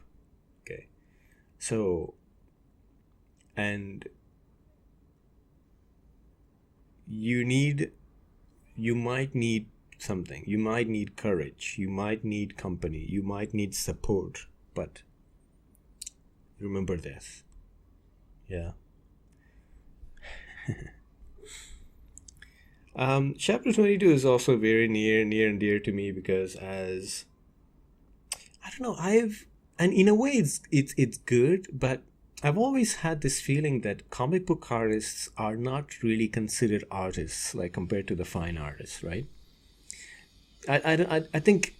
A: Okay. So, and you might need something. You might need courage. You might need company. You might need support. But remember death. Yeah. Chapter 22 is also very near and dear to me, because as I don't know, and in a way it's good, but I've always had this feeling that comic book artists are not really considered artists, like, compared to the fine artists, right? I think,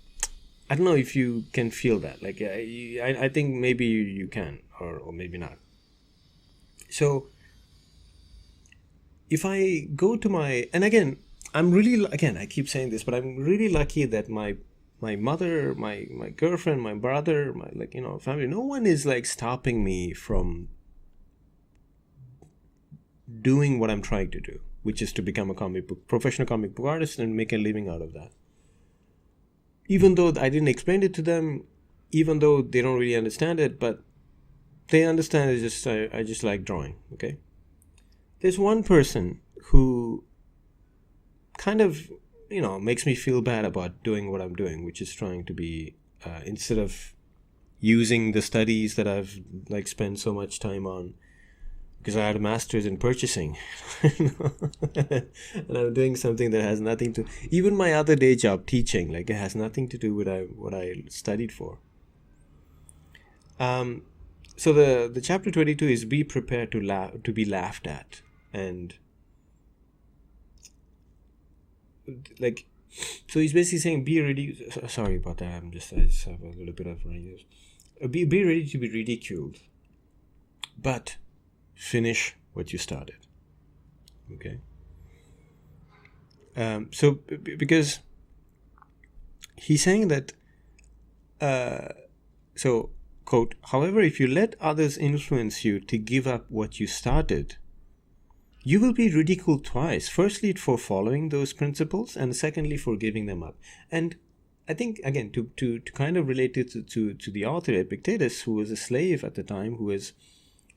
A: I don't know if you can feel that. Like, I think maybe you can, or maybe not. So if I go to and again, I keep saying this, but I'm really lucky that my mother, my girlfriend, my brother, my, like, family, no one is like stopping me from doing what I'm trying to do, which is to become a professional comic book artist and make a living out of that. Even though I didn't explain it to them, even though they don't really understand it, but they understand it. Just I just like drawing. Okay. There's one person who kind of, makes me feel bad about doing what I'm doing, which is trying to be, instead of using the studies that I've, like, spent so much time on, because I had a master's in purchasing, and I'm doing something that has nothing to, even my other day job, teaching, like, it has nothing to do with what I studied for. So the chapter 22 is be prepared to be laughed at. And, like, so he's basically saying, be ready. Sorry about that. I just have a little bit of ideas. Be ready to be ridiculed, but finish what you started. Okay. So because he's saying that, so, quote, however, if you let others influence you to give up what you started, you will be ridiculed twice. Firstly, for following those principles, and secondly, for giving them up. And I think, again, to kind of relate it to the author, Epictetus, who was a slave at the time, who has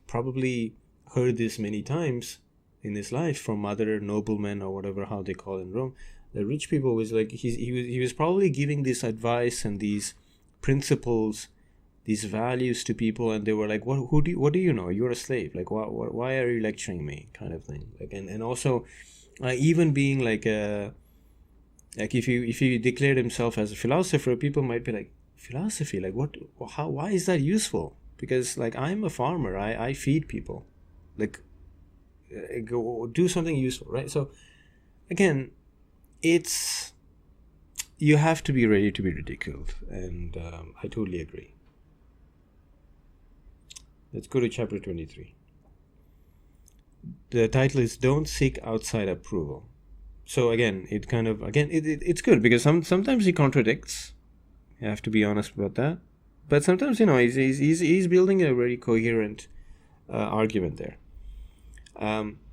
A: probably heard this many times in his life from other noblemen, or whatever, how they call in Rome. The rich people was like, he was probably giving this advice and these principles, these values to people, and they were like, what do you know? You're a slave. Like, why are you lecturing me? Kind of thing. Like, and also, even being like if you declared himself as a philosopher, people might be like, philosophy? Like, what? How? Why is that useful? Because, like, I'm a farmer. I feed people. Like, go do something useful, right? So, again, you have to be ready to be ridiculed, and I totally agree. Let's go to chapter 23. The title is Don't Seek Outside Approval. So again, it's good, because sometimes he contradicts. You have to be honest about that. But sometimes, he's building a very coherent argument there.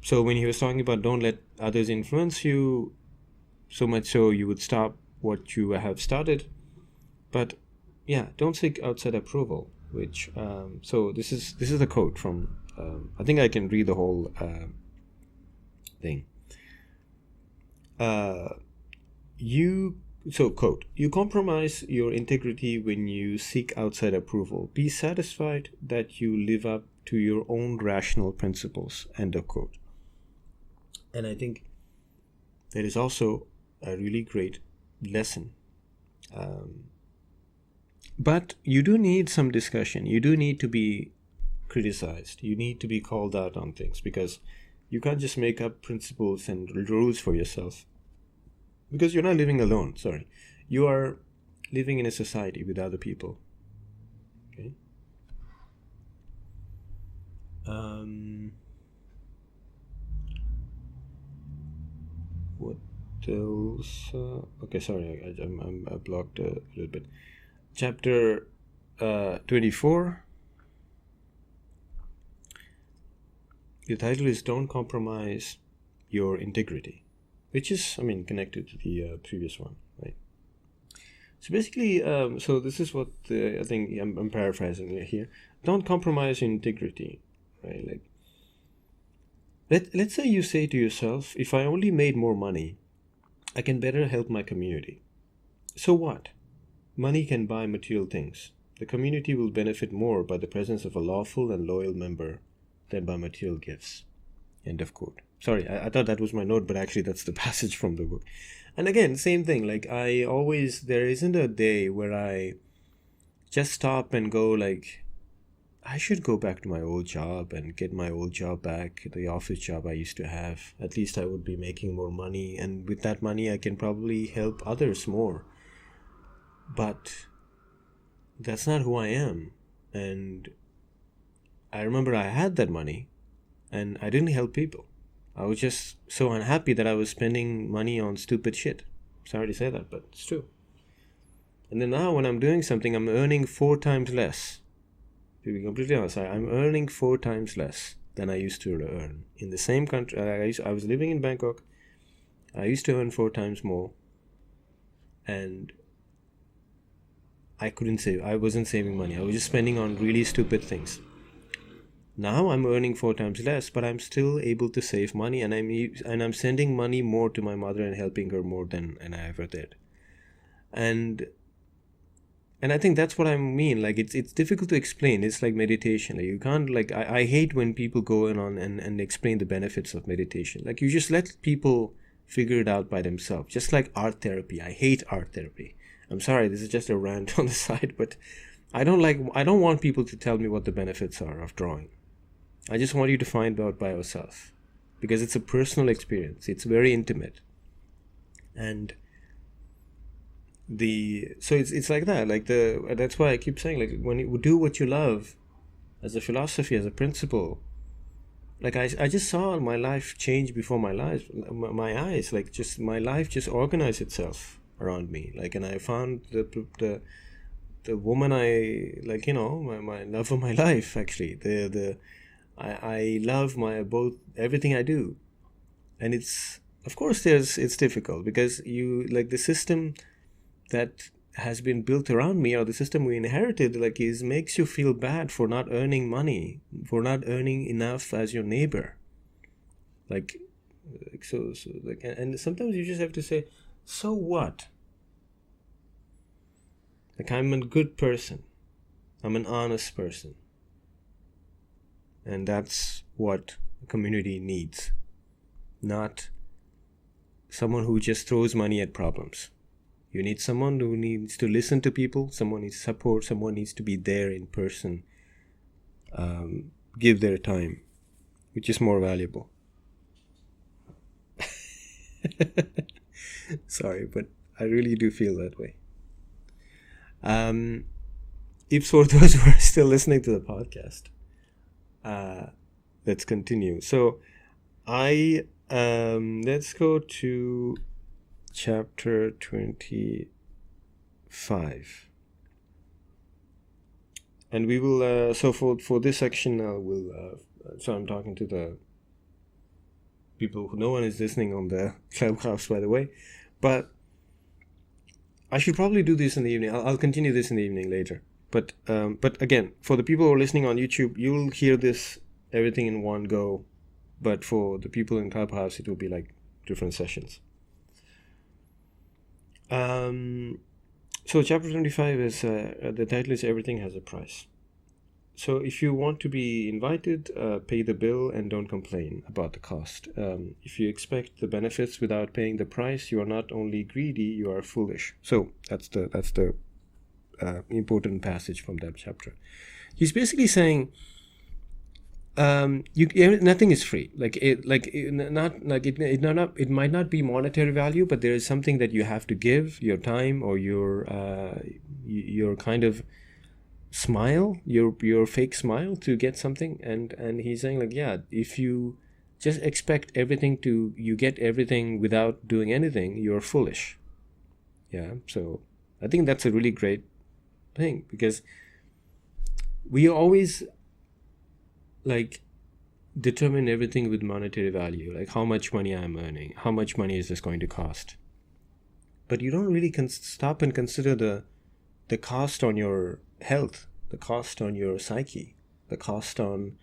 A: So when he was talking about don't let others influence you, so much so you would stop what you have started. But don't seek outside approval. Which so this is a quote from. I think I can read the whole thing. Quote, you compromise your integrity when you seek outside approval. Be satisfied that you live up to your own rational principles. End of quote. And I think that is also a really great lesson. But you do need some discussion. You do need to be criticized. You need to be called out on things, because you can't just make up principles and rules for yourself. Because you're not living alone, sorry. You are living in a society with other people. Okay? What else? Okay, sorry, I blocked a little bit. Chapter 24. The title is Don't Compromise Your Integrity, which is, connected to the previous one, right? So basically, so this is what I think I'm paraphrasing here. Don't compromise your integrity, right? Like, let's say you say to yourself, if I only made more money, I can better help my community. So what? Money can buy material things. The community will benefit more by the presence of a lawful and loyal member than by material gifts. End of quote. Sorry, I thought that was my note, but actually that's the passage from the book. And again, same thing. Like, there isn't a day where I just stop and go like, I should go back to my old job and get my old job back, the office job I used to have. At least I would be making more money, and with that money I can probably help others more. But that's not who I am. And I remember I had that money and I didn't help people. I was just so unhappy that I was spending money on stupid shit. Sorry to say that, but it's true. And then now when I'm doing something, I'm earning 4 times less. To be completely honest, I'm earning 4 times less than I used to earn. In the same country, I was living in Bangkok. I used to earn 4 times more. And I couldn't save. I wasn't saving money. I was just spending on really stupid things. Now I'm earning 4 times less, but I'm still able to save money, and I'm sending money more to my mother and helping her more than I ever did. And I think that's what I mean. Like, it's difficult to explain. It's like meditation. Like, you can't, like, I hate when people go in on and explain the benefits of meditation. Like, you just let people figure it out by themselves. Just like art therapy. I hate art therapy. I'm sorry, this is just a rant on the side, but I don't want people to tell me what the benefits are of drawing. I just want you to find out by yourself, because it's a personal experience. It's very intimate. And so it's like that. Like, that's why I keep saying, like, when you do what you love as a philosophy, as a principle, like, I just saw my life change before my eyes. Like, just my life just organized itself around me. Like, and I found the woman I like, my love of my life. Actually, I love everything I do. And it's, of course, it's difficult, because you, like, the system that has been built around me, or the system we inherited, like, makes you feel bad for not earning money, for not earning enough as your neighbor. Like so like, and sometimes you just have to say, so what? Like, I'm a good person. I'm an honest person. And that's what a community needs. Not someone who just throws money at problems. You need someone who needs to listen to people. Someone needs support. Someone needs to be there in person. Give their time, which is more valuable. Sorry, but I really do feel that way. If for those who are still listening to the podcast, let's continue. So let's go to chapter 25, and we will so for this section so I'm talking to the people who, no one is listening on the Clubhouse, by the way, but I should probably do this in the evening. I'll continue this in the evening later. But again, for the people who are listening on YouTube, you'll hear this everything in one go. But for the people in Clubhouse, it will be like different sessions. So chapter 25 is, the title is Everything Has a Price. So if you want to be invited, pay the bill and don't complain about the cost. If you expect the benefits without paying the price, you are not only greedy, you are foolish. So that's the important passage from that chapter. He's basically saying, nothing is free. It might not be monetary value, but there is something that you have to give, your time or your kind of smile, your fake smile to get something. And he's saying, like, yeah, if you just expect you get everything without doing anything, you're foolish. Yeah. So I think that's a really great thing, because we always determine everything with monetary value, like how much money I'm earning, how much money is this going to cost. But you don't really stop and consider the cost on your health, the cost on your psyche, the cost on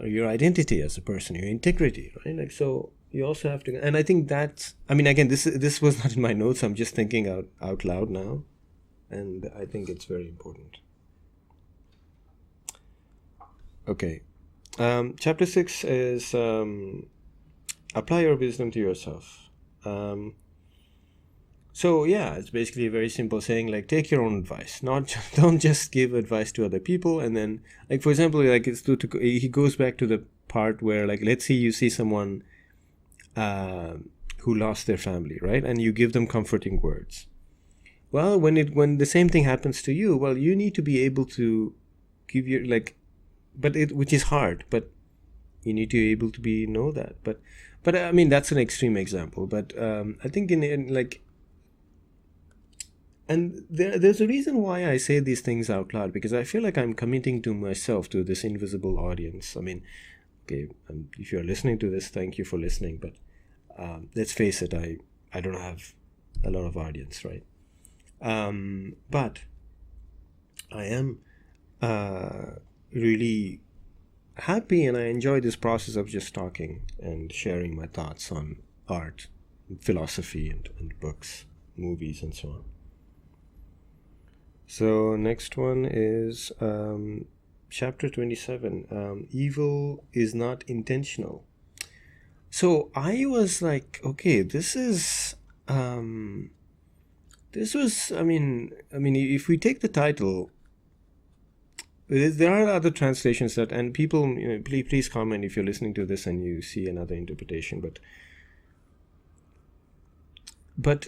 A: your identity as a person, your integrity, right? So you also have to, and I think that's, again, this was not in my notes, I'm just thinking out loud now, and I think it's very important. Okay. Chapter 6 is apply your wisdom to yourself. So yeah, it's basically a very simple saying, like, take your own advice. Don't just give advice to other people. And then, like, for example, like, he goes back to the part where, like, let's say you see someone who lost their family, right? And you give them comforting words. Well, when the same thing happens to you, well, you need to be able to give your, like, which is hard, but you need to be able to know that. But that's an extreme example. But I think and there's a reason why I say these things out loud, because I feel like I'm committing to myself, to this invisible audience. Okay, if you're listening to this, thank you for listening. But let's face it, I don't have a lot of audience, right? But I am really happy, and I enjoy this process of just talking and sharing my thoughts on art, philosophy, and books, movies, and so on. So next one is chapter 27. Evil is not intentional. So I was like, okay, this was, if we take the title, there are other translations that, and people, please comment if you're listening to this and you see another interpretation. But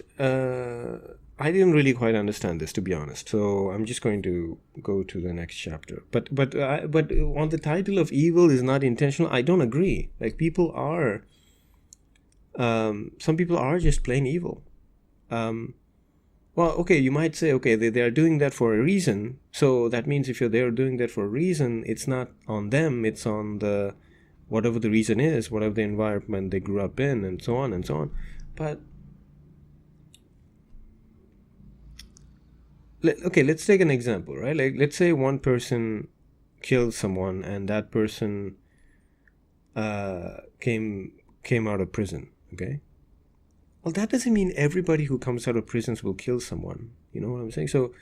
A: I didn't really quite understand this, to be honest. So I'm just going to go to the next chapter. But on the title of evil is not intentional, I don't agree. Like, people are, some people are just plain evil. Well, okay, you might say, okay, they are doing that for a reason. So that means if they're doing that for a reason, it's not on them, it's on whatever the reason is, whatever the environment they grew up in, and so on and so on. But, okay, let's take an example, right? Like, let's say one person killed someone, and that person came out of prison, okay? Well, that doesn't mean everybody who comes out of prisons will kill someone. You know what I'm saying? So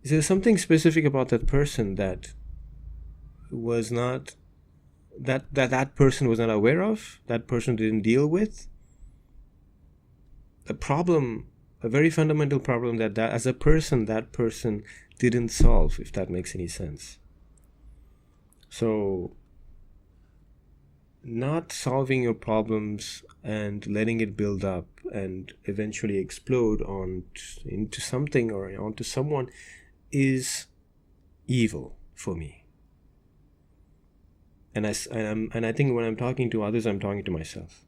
A: is there something specific about that person that was not, that person was not aware of, that person didn't deal with? A problem, a very fundamental problem that as a person, that person didn't solve, if that makes any sense. So not solving your problems and letting it build up and eventually explode into something or onto someone is evil for me. And I think when I'm talking to others, I'm talking to myself,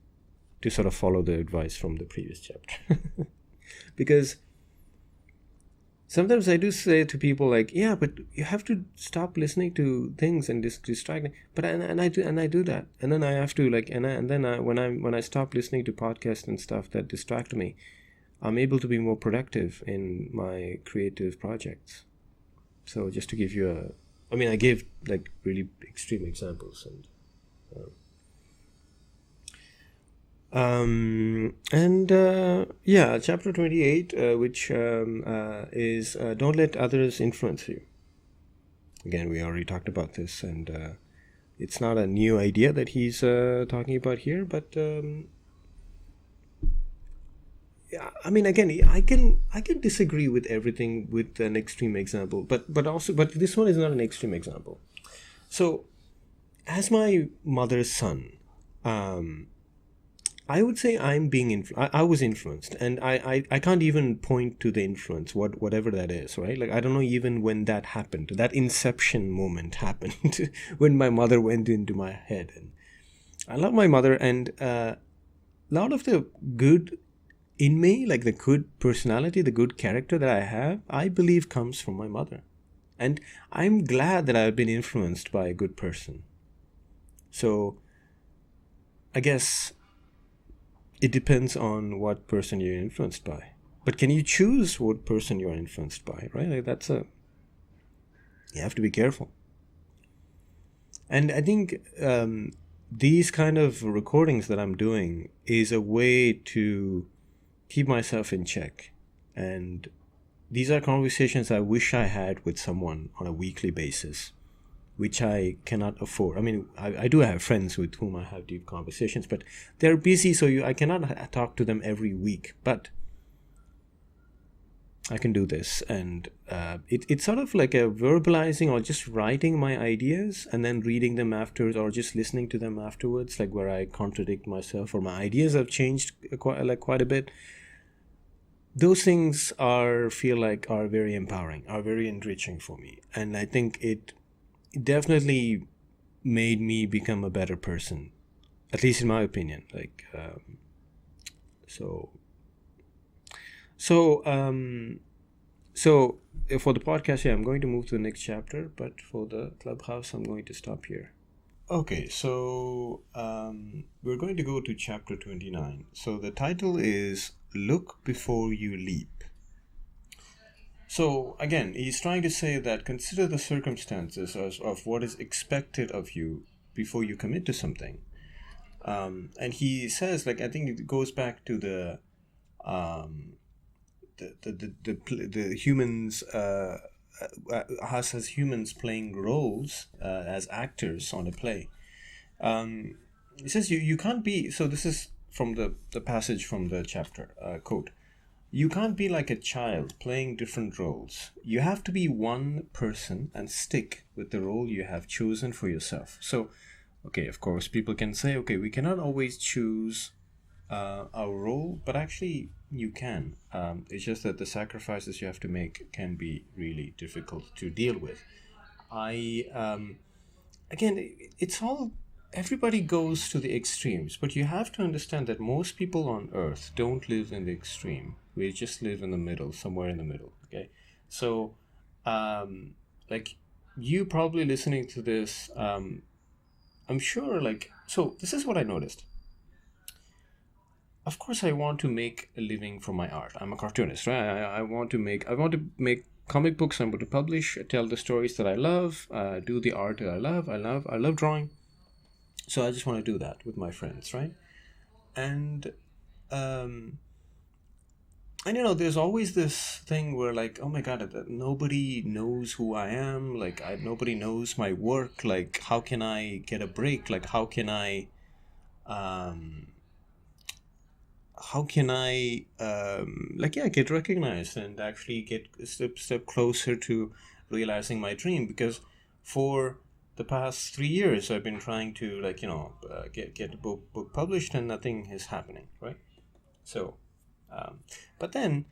A: to sort of follow the advice from the previous chapter. Because sometimes I do say to people, like, yeah, but you have to stop listening to things and distracting. But I do that, and then I have to, like, when I stop listening to podcasts and stuff that distract me, I'm able to be more productive in my creative projects. So just to give you I gave like really extreme examples, chapter 28, which is don't let others influence you. Again, we already talked about this, and it's not a new idea that he's talking about here, but again, I can disagree with everything with an extreme example, but this one is not an extreme example. So, as my mother's son, I would say I'm being I was influenced, and I can't even point to the influence, whatever that is, right? Like, I don't know even when that happened. That inception moment happened when my mother went into my head. And I love my mother, and a lot of the good in me, like the good personality, the good character that I have, I believe comes from my mother. And I'm glad that I've been influenced by a good person. So I guess it depends on what person you're influenced by. But can you choose what person you're influenced by, right? Like you have to be careful. And I think these kind of recordings that I'm doing is a way to keep myself in check. And these are conversations I wish I had with someone on a weekly basis, which I cannot afford. I do have friends with whom I have deep conversations, but they're busy, so I cannot talk to them every week. But I can do this, and it's sort of like a verbalizing or just writing my ideas and then reading them afterwards, or just listening to them afterwards, like where I contradict myself or my ideas have changed quite a bit. Those things are very empowering, are very enriching for me, and I think it definitely made me become a better person, at least in my opinion. So for the podcast, I'm going to move to the next chapter, but for the clubhouse, I'm going to stop here. Okay, so we're going to go to chapter 29. So the title is Look Before You Leap. So again, he's trying to say that consider the circumstances of what is expected of you before you commit to something. And he says, I think it goes back to the humans, us as humans playing roles as actors on a play. He says you can't be. So this is from the passage from the chapter quote. You can't be like a child playing different roles. You have to be one person and stick with the role you have chosen for yourself. So, okay, of course, people can say, okay, we cannot always choose our role, but actually you can. It's just that the sacrifices you have to make can be really difficult to deal with. Again, it's all, everybody goes to the extremes, but you have to understand that most people on earth don't live in the extreme. We just live in the middle, somewhere in the middle. Okay, so you probably listening to this, I'm sure, so this is what I noticed. Of course, I want to make a living from my art. I'm a cartoonist, right? I want to make comic books. I'm going to publish, tell the stories that I love, do the art that I love. I love drawing. So I just want to do that with my friends, right? And there's always this thing where, oh my God, nobody knows who I am. Nobody knows my work. How can I get a break? How can I get recognized and actually get a step closer to realizing my dream? Because for the past 3 years I've been trying to get a book published, and nothing is happening, right? So but then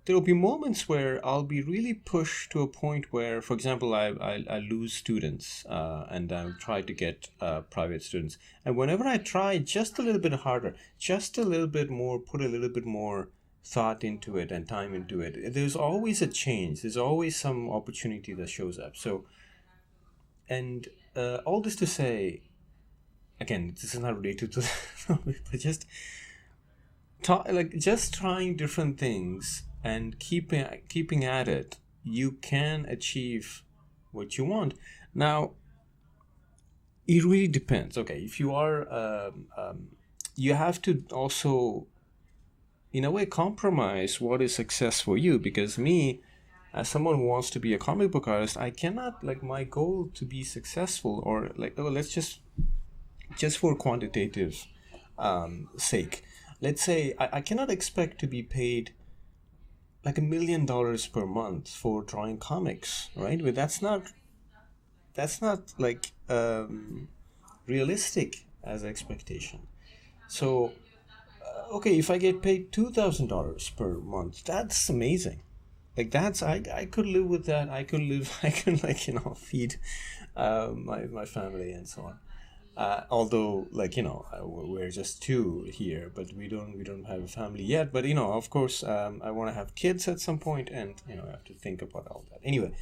A: there will be moments where I'll be really pushed to a point where, for example, I lose students, and I'll try to get private students. And whenever I try just a little bit harder, just a little bit more, put a little bit more thought into it and time into it, there's always a change. There's always some opportunity that shows up. So, and all this to say, again, this is not related to but just like just trying different things and keeping at it, you can achieve what you want. Now, it really depends. Okay, if you are, you have to also, in a way, compromise what is success for you. Because me, as someone who wants to be a comic book artist, I cannot, like, my goal to be successful, or like, oh, let's just for quantitative sake, let's say I cannot expect to be paid like $1 million per month for drawing comics, right? But that's not like realistic as expectation. So okay, if I get paid $2,000 per month, that's amazing. Like, that's, I could live with that. I could live, I could, like, feed my family and so on. Although, like, we're just two here, but we don't have a family yet. But of course, I want to have kids at some point, and I have to think about all that. Anyway,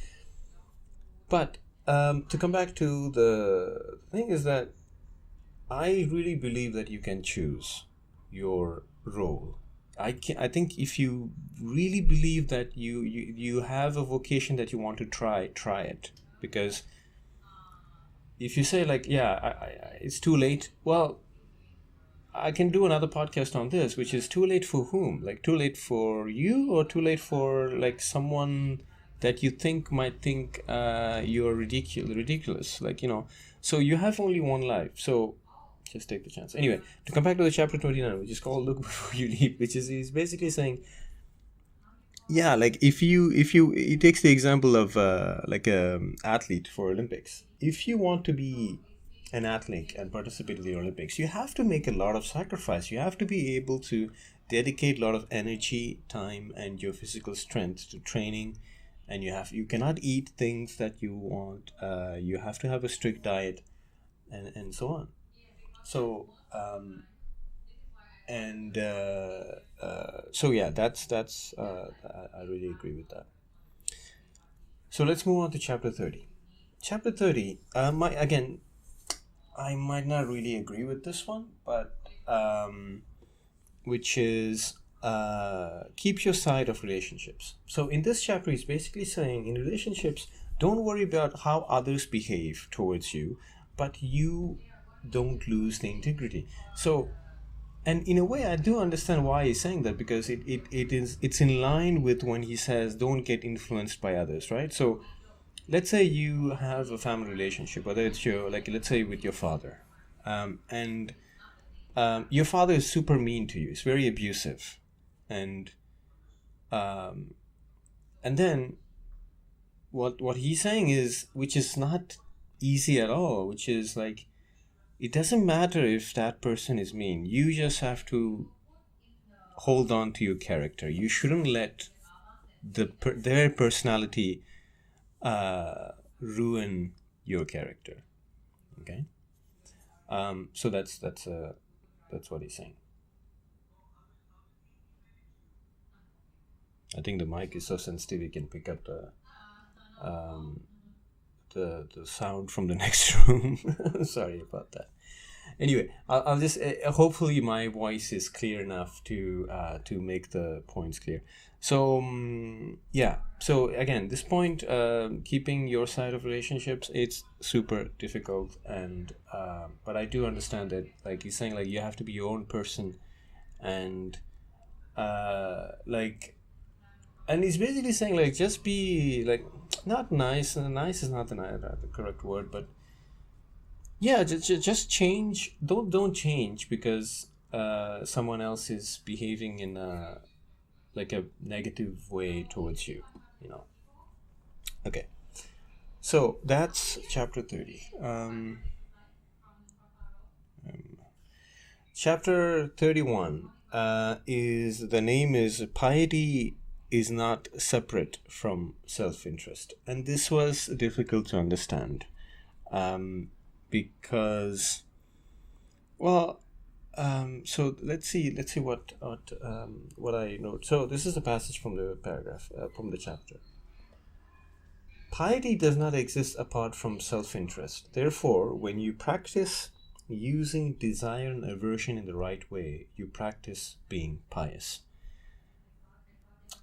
A: but to come back to the thing is that I really believe that you can choose your role. I think if you really believe that you have a vocation that you want to try it. Because if you say, like, yeah, it's too late, well, I can do another podcast on this, which is too late for whom? Like, too late for you, or too late for, like, someone that you think might think you're ridiculous. Like, so you have only one life. So just take the chance. Anyway, to come back to the chapter 29, which is called Look Before You Leap, which is, he's basically saying, yeah, like, if you he takes the example of like a athlete for Olympics. If you want to be an athlete and participate in the Olympics, you have to make a lot of sacrifice. You have to be able to dedicate a lot of energy, time, and your physical strength to training. And you cannot eat things that you want. You have to have a strict diet, and so on. So so yeah, that's I really agree with that. So let's move on to chapter 30. Chapter 30, I might not really agree with this one, but which is keep your side of relationships. So in this chapter, he's basically saying, in relationships, don't worry about how others behave towards you, but you don't lose the integrity. So, and in a way, I do understand why he's saying that, because it's in line with when he says don't get influenced by others, right? So let's say you have a family relationship, whether it's your, like, let's say with your father, and your father is super mean to you. It's very abusive, and then what he's saying is, which is not easy at all, which is like, it doesn't matter if that person is mean. You just have to hold on to your character. You shouldn't let their personality ruin your character. Okay. So that's what he's saying. I think the mic is so sensitive you can pick up the sound from the next room. Sorry about that. Anyway, I'll just hopefully my voice is clear enough to make the points clear. So yeah. So again, this point, keeping your side of relationships, it's super difficult, and but I do understand that, like, he's saying, like, you have to be your own person, and like, and he's basically saying, like, just be, like, not nice. Nice is not the correct word, but yeah, just change. Don't change because someone else is behaving in a, like, a negative way towards you. Okay, so that's chapter 30. Chapter 31 is, the name is Piety is Not Separate from Self-Interest, and this was difficult to understand. Because, well, so let's see what I note. So this is a passage from the paragraph, from the chapter. Piety does not exist apart from self-interest. Therefore, when you practice using desire and aversion in the right way, you practice being pious.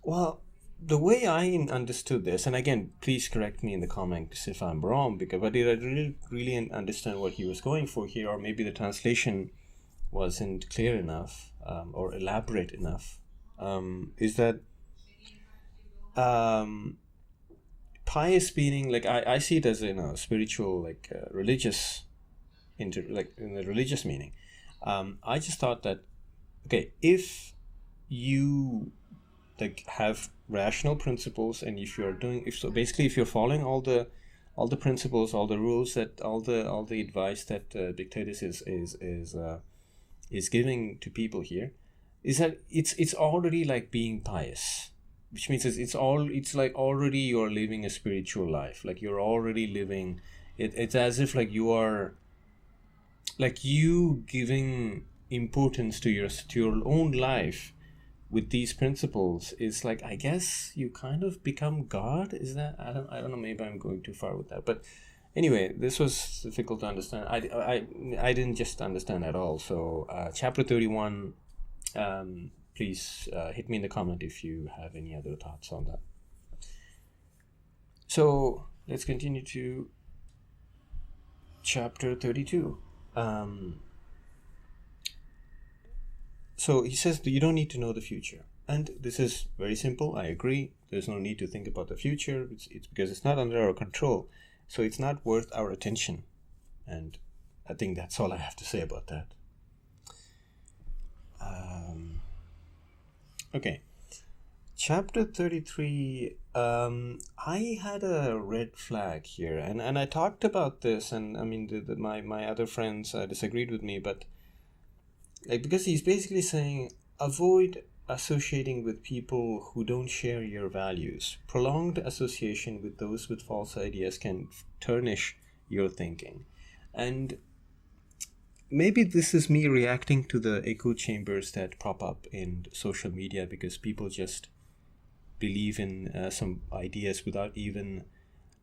A: Well, the way I understood this, and again, please correct me in the comments if I'm wrong, but I didn't really understand what he was going for here, or maybe the translation wasn't clear enough or elaborate enough, is that pious meaning, like I see it as spiritual, like religious, like in the religious meaning. I just thought that, okay, if you like have rational principles, and if you're following all the principles, all the rules, that all the advice that Epictetus is giving to people here, is that it's already like being pious, which means it's like already you're living a spiritual life, like you're already living it. It's as if like you are, like you giving importance to your own life with these principles is like, I guess you kind of become God. Is that, I don't know, maybe I'm going too far with that, but anyway, this was difficult to understand. I didn't just understand at all. So chapter 31, please hit me in the comment if you have any other thoughts on that. So let's continue to chapter 32. So he says that you don't need to know the future. And this is very simple. I agree. There's no need to think about the future. It's because it's not under our control. So it's not worth our attention. And I think that's all I have to say about that. Okay. Chapter 33, I had a red flag here. And I talked about this, and I mean, my other friends disagreed with me, but like, because he's basically saying, avoid associating with people who don't share your values. Prolonged association with those with false ideas can tarnish your thinking. And maybe this is me reacting to the echo chambers that pop up in social media, because people just believe in some ideas without even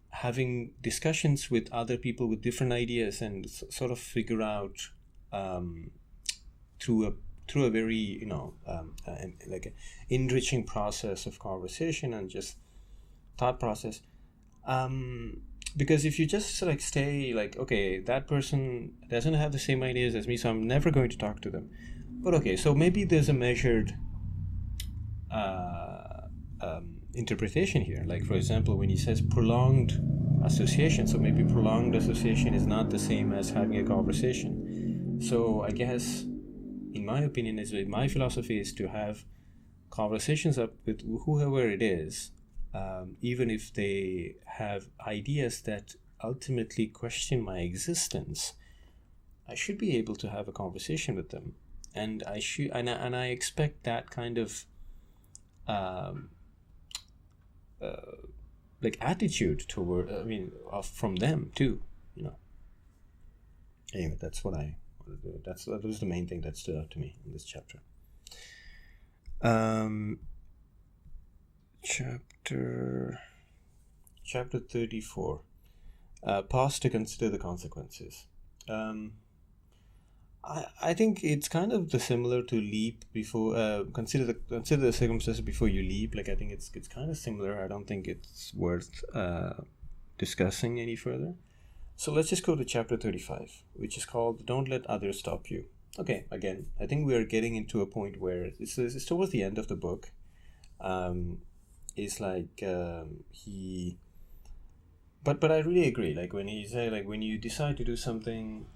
A: having discussions with other people with different ideas, and sort of figure out through a very like an enriching process of conversation and just thought process, because if you just like stay like, okay, that person doesn't have the same ideas as me, so I'm never going to talk to them. But okay, so maybe there's a measured interpretation here, like for example when he says prolonged association, so maybe prolonged association is not the same as having a conversation. So I guess, in my opinion, my philosophy is to have conversations up with whoever it is, even if they have ideas that ultimately question my existence. I should be able to have a conversation with them, and I expect that kind of like attitude toward, from them too. Anyway, that's what I. That was the main thing that stood out to me in this chapter. Chapter 34. Pause to consider the consequences. I think it's kind of similar to leap before. Consider the circumstances before you leap. Like, I think it's kind of similar. I don't think it's worth discussing any further. So let's just go to chapter 35, which is called Don't Let Others Stop You. Okay, again, I think we are getting into a point where it's towards the end of the book. It's like he... But I really agree. Like when he said, like when you decide to do something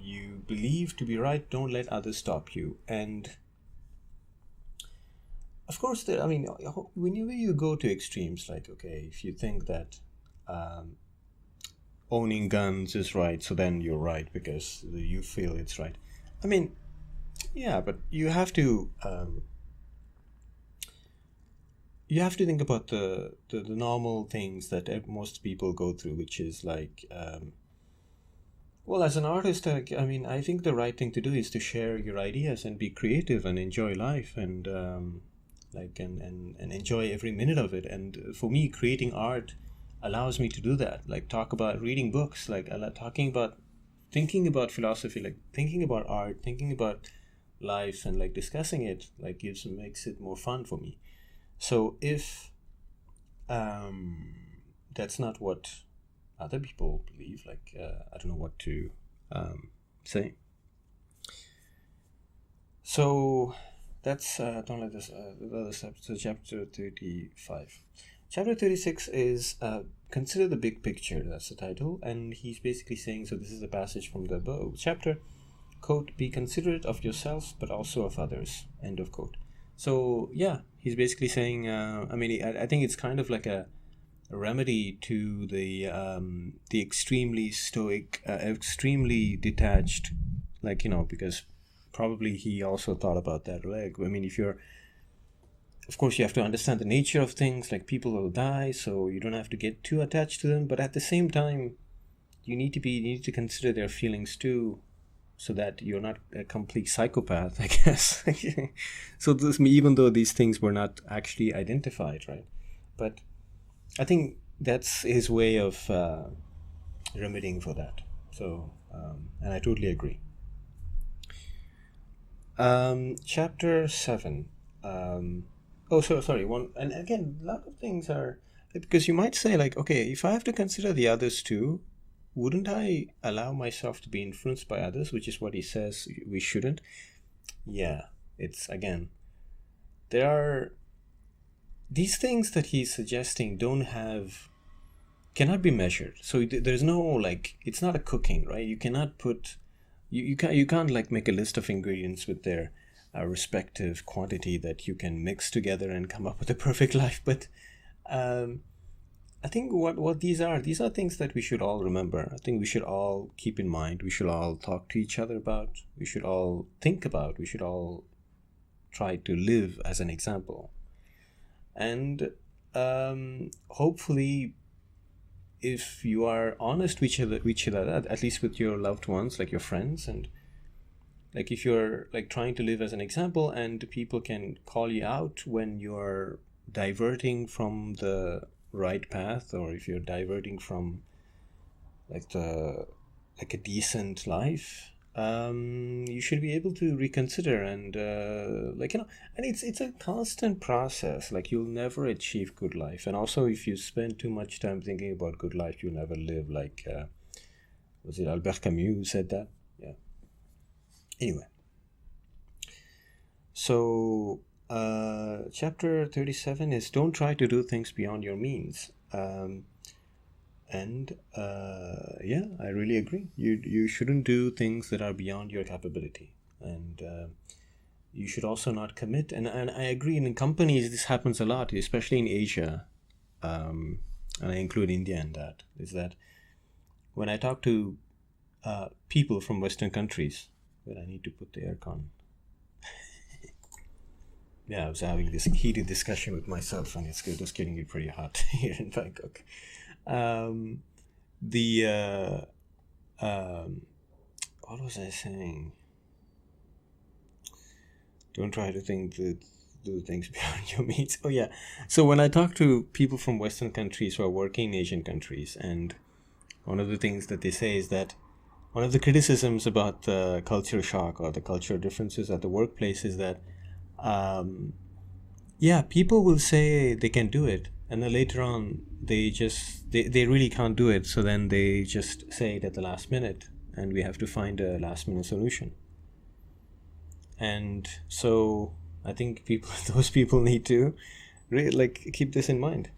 A: you believe to be right, don't let others stop you. And of course, whenever you go to extremes, like, okay, if you think that owning guns is right, so then you're right because you feel it's right. I mean, yeah, but you have to think about the normal things that most people go through, which is like, well, as an artist, I think the right thing to do is to share your ideas and be creative and enjoy life and and enjoy every minute of it. And for me, creating art allows me to do that. Like talk about reading books, like talking about thinking about philosophy, like thinking about art, thinking about life, and like discussing it, like makes it more fun for me. So if that's not what other people believe, like I don't know what to say. So that's don't let this other steps. So chapter 35. Chapter 36 is consider the big picture. That's the title, and he's basically saying. So this is a passage from the chapter. Quote: "Be considerate of yourself, but also of others." End of quote. So yeah, he's basically saying. I mean, I think it's kind of like a remedy to the extremely stoic, extremely detached, like because probably he also thought about that. Like, I mean, if you're, of course, you have to understand the nature of things. Like, people will die, so you don't have to get too attached to them. But at the same time, you need to consider their feelings too, so that you're not a complete psychopath, I guess. So this, even though these things were not actually identified, right? But I think that's his way of remedying for that. So, and I totally agree. Chapter 7. Oh, so sorry. One, and again, a lot of things are because you might say, like, okay, if I have to consider the others too, wouldn't I allow myself to be influenced by others, which is what he says we shouldn't? Yeah, it's again, there are these things that he's suggesting cannot be measured. So there's no, like, it's not a cooking, right? You cannot put you can't like make a list of ingredients with their respective quantity that you can mix together and come up with a perfect life. But um, I think what these are things that we should all remember. I think we should all keep in mind. We should all talk to each other about. We should all think about. We should all try to live as an example. And hopefully, if you are honest with each other, at least with your loved ones, like your friends, and like if you're like trying to live as an example, and people can call you out when you're diverting from the right path, or if you're diverting from like a decent life, you should be able to reconsider and and it's a constant process. Like, you'll never achieve good life, and also if you spend too much time thinking about good life, you'll never live. Like, was it Albert Camus who said that? Yeah. Anyway, so chapter 37 is don't try to do things beyond your means. And yeah, I really agree. You shouldn't do things that are beyond your capability, and you should also not commit. And I agree. In companies, this happens a lot, especially in Asia, and I include India in that. Is that when I talk to people from Western countries, where I need to put the aircon. Yeah, I was having this heated discussion with myself, and it's just getting it pretty hot here in Bangkok. The what was I saying? Don't try to do things beyond your means. Oh yeah. So when I talk to people from Western countries who are working in Asian countries, and one of the things that they say is that one of the criticisms about the culture shock or the cultural differences at the workplace is that yeah, people will say they can do it, and then later on they really can't do it, so then they just say it at the last minute, and we have to find a last minute solution. And so I think those people need to really like keep this in mind.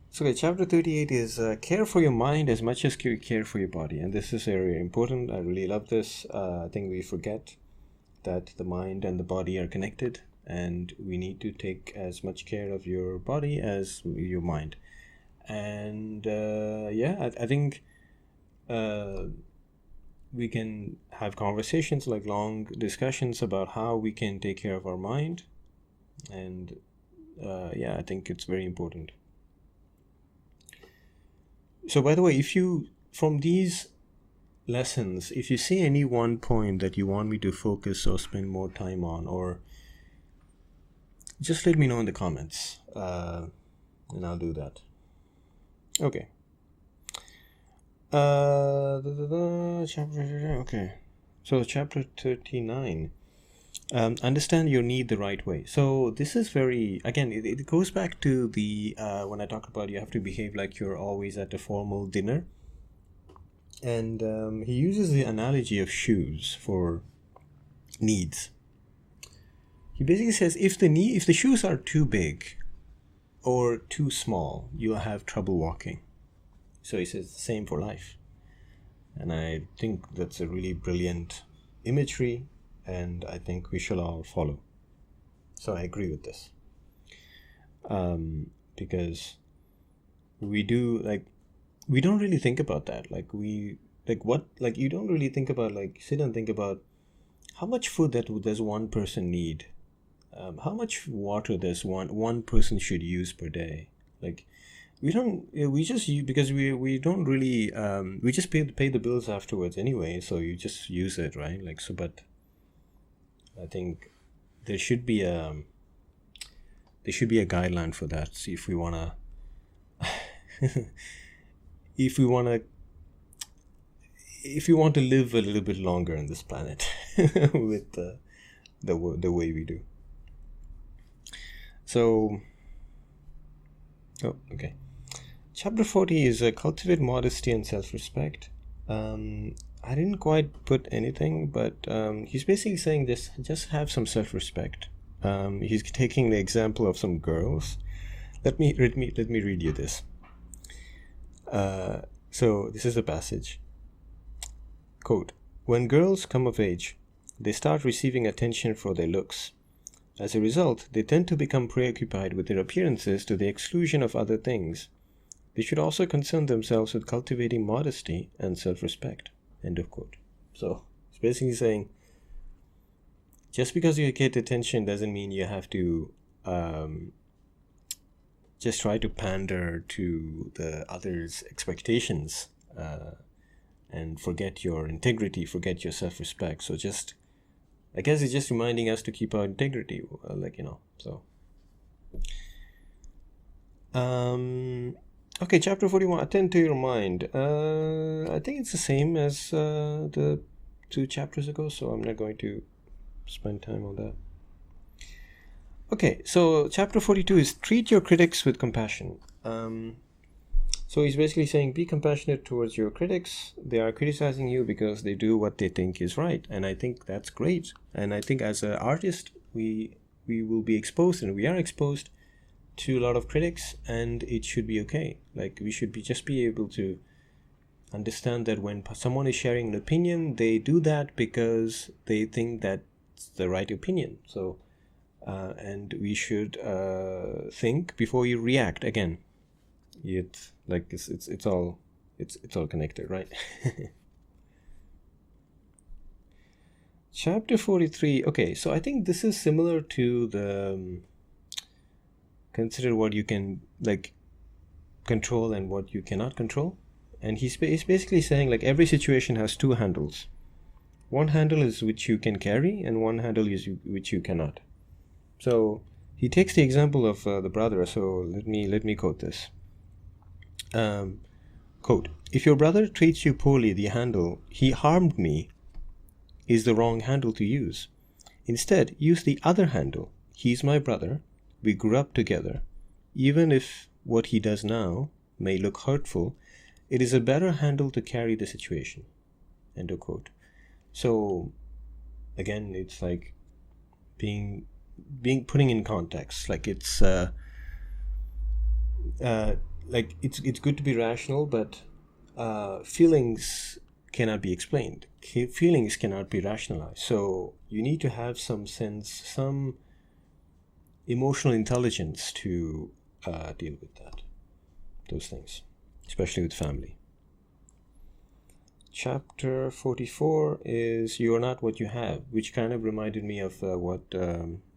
A: So okay, chapter 38 is care for your mind as much as you care for your body, and this is very important. I really love this. I think we forget that the mind and the body are connected, and we need to take as much care of your body as your mind. And yeah, I think we can have conversations, like long discussions about how we can take care of our mind. And yeah, I think it's very important. So by the way, if you, from these lessons, if you see any one point that you want me to focus or spend more time on, or just let me know in the comments, and I'll do that. Okay. Chapter, okay. So chapter 39. Understand your need the right way. So this is very, again, it goes back to the when I talk about you have to behave like you're always at a formal dinner. And he uses the analogy of shoes for needs. He basically says if the shoes are too big or too small, you'll have trouble walking. So he says the same for life. And I think that's a really brilliant imagery, and I think we shall all follow. So I agree with this. Because we don't really think about that. You don't really think about, sit and think about how much food does one person need. How much water does one person should use per day. We don't really we just pay the bills afterwards anyway, so you just use it, right? But I think there should be a guideline for that. See if we want to if we want to live a little bit longer on this planet with the way we do. So okay. Chapter 40 is Cultivate, Modesty, and Self-Respect. I didn't quite put anything, but he's basically saying this: just have some self-respect. He's taking the example of some girls. Let me read you this. So this is a passage. Quote: when girls come of age, they start receiving attention for their looks. As a result, they tend to become preoccupied with their appearances to the exclusion of other things. They should also concern themselves with cultivating modesty and self-respect. End of quote. So it's basically saying, just because you get attention doesn't mean you have to just try to pander to the others' expectations and forget your integrity, forget your self-respect. So I guess it's just reminding us to keep our integrity, so. Okay, chapter 41, attend to your mind. I think it's the same as the 2 chapters ago, so I'm not going to spend time on that. Okay, so chapter 42 is treat your critics with compassion. So he's basically saying be compassionate towards your critics. They are criticizing you because they do what they think is right, and I think that's great. And I think as an artist, we will be exposed, and we are exposed to a lot of critics, and it should be okay. We should just be able to understand that when someone is sharing an opinion, they do that because they think that's the right opinion. So and we should think before you react. Again, it's all connected, right? Chapter 43. Okay, so I think this is similar to the consider what you can control and what you cannot control. And he's basically saying every situation has 2 handles. One handle is which you can carry, and one handle is which you cannot. So he takes the example of the brother. So let me quote this. Quote: if your brother treats you poorly, the handle "he harmed me" is the wrong handle to use. Instead, use the other handle: he's my brother, we grew up together. Even if what he does now may look hurtful, it is a better handle to carry the situation. End of quote. So again, it's putting in context. It's it's good to be rational, but feelings cannot be explained. Feelings cannot be rationalized. So you need to have some sense, some emotional intelligence to deal with those things, especially with family. Chapter 44 is You Are Not What You Have, which kind of reminded me of what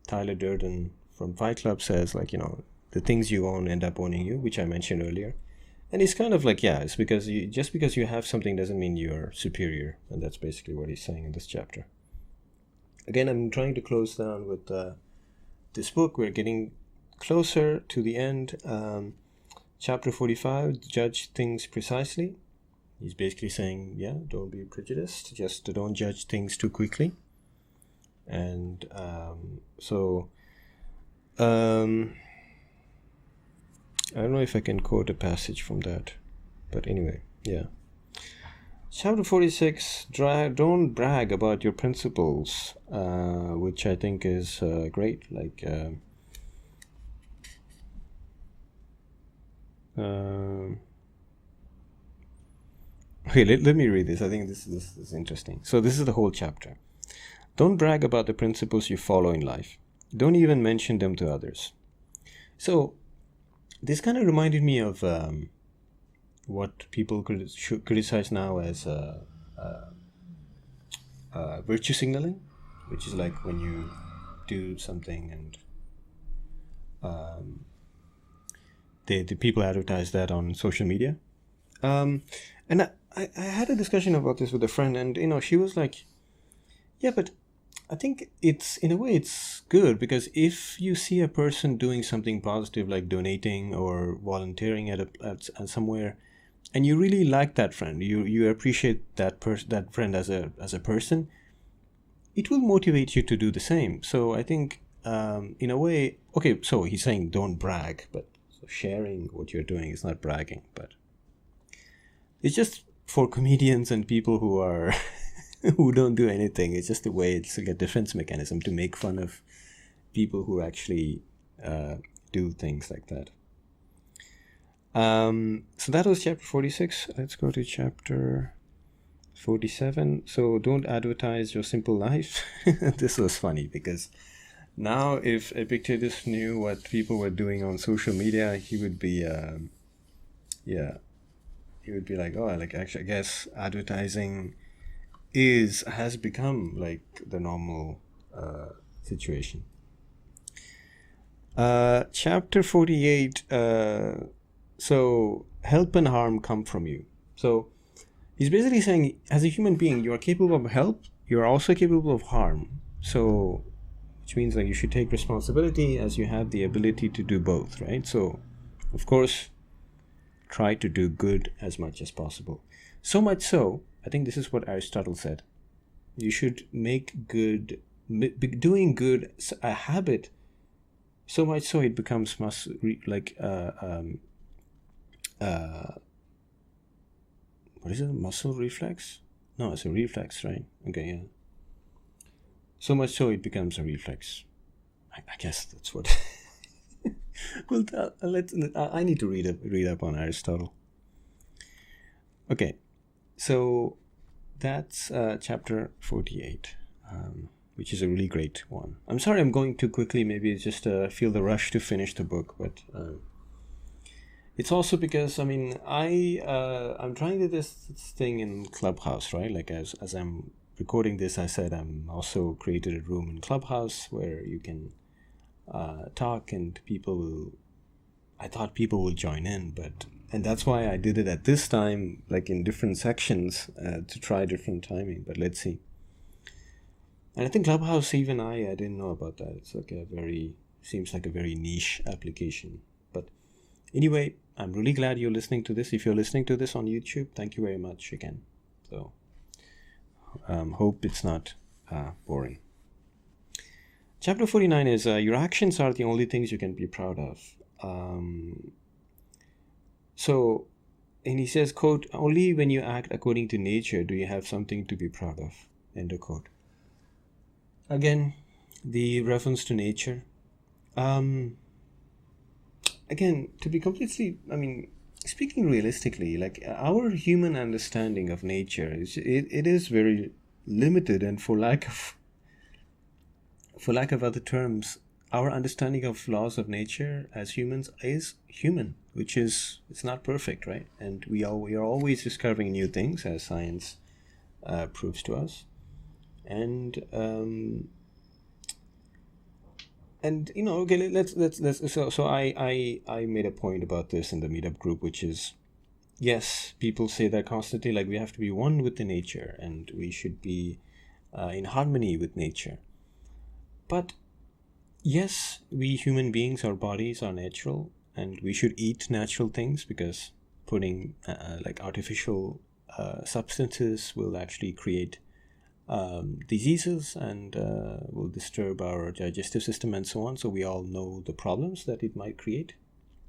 A: Tyler Durden from Fight Club says, the things you own end up owning you, which I mentioned earlier. And it's kind of it's because just because you have something doesn't mean you're superior. And that's basically what he's saying in this chapter. Again, I'm trying to close down with this book. We're getting closer to the end. Chapter 45, Judge Things Precisely. He's basically saying, yeah, don't be prejudiced, just don't judge things too quickly. And I don't know if I can quote a passage from that, but anyway, yeah. Chapter 46, don't brag about your principles, which I think is great. Like, okay, let me read this. I think this is interesting. So this is the whole chapter. Don't brag about the principles you follow in life. Don't even mention them to others. So this kind of reminded me of what people criticize now as virtue signaling, which is like when you do something and the people advertise that on social media. And I had a discussion about this with a friend, and she was like, yeah, but I think it's, in a way, it's good, because if you see a person doing something positive, like donating or volunteering at somewhere, and you really like that friend, you appreciate that friend as a person, it will motivate you to do the same. So I think, in a way, okay, so he's saying don't brag, but so sharing what you're doing is not bragging, but it's just for comedians and people who are who don't do anything. It's just a way, it's like a defense mechanism to make fun of people who actually do things like that. So that was chapter 46. Let's go to chapter 47. So don't advertise your simple life. This was funny, because now if Epictetus knew what people were doing on social media, he would be he would be like, oh, like, actually, I guess advertising has become like the normal situation. Chapter 48. So help and harm come from you. So he's basically saying, as a human being, you are capable of help, you're also capable of harm. So, which means that you should take responsibility, as you have the ability to do both, right? So, of course, try to do good as much as possible. So much so, I think this is what Aristotle said. You should make doing good a habit, so much so it becomes what is it? Muscle reflex? No, it's a reflex, right? Okay, yeah. So much so it becomes a reflex. I guess that's what. Well, I need to read up on Aristotle. Okay, so that's chapter 48, which is a really great one. I'm sorry I'm going too quickly. Maybe it's just feel the rush to finish the book, but it's also because, I mean, I'm trying to do this thing in Clubhouse, right? Like, as I'm recording this, I said I'm also created a room in Clubhouse where you can talk, and I thought people will join in, and that's why I did it at this time, like in different sections, to try different timing, but let's see. And I think Clubhouse, even I didn't know about that. It's like seems like a very niche application. But anyway, I'm really glad you're listening to this. If you're listening to this on YouTube, thank you very much again. So, hope it's not boring. Chapter 49 is your actions are the only things you can be proud of. So, and he says, quote, only when you act according to nature do you have something to be proud of, end of quote. Again, the reference to nature. Again, to be completely, I mean, speaking realistically, like, our human understanding of nature it is very limited, and for lack of other terms, our understanding of laws of nature as humans is human, which is, it's not perfect, right? And we are always discovering new things, as science proves to us. And okay, let's so I made a point about this in the meetup group, which is, yes, people say that constantly, like, we have to be one with the nature, and we should be in harmony with nature. But yes, we human beings, our bodies are natural, and we should eat natural things, because putting like artificial substances will actually create diseases and will disturb our digestive system and so on. So we all know the problems that it might create,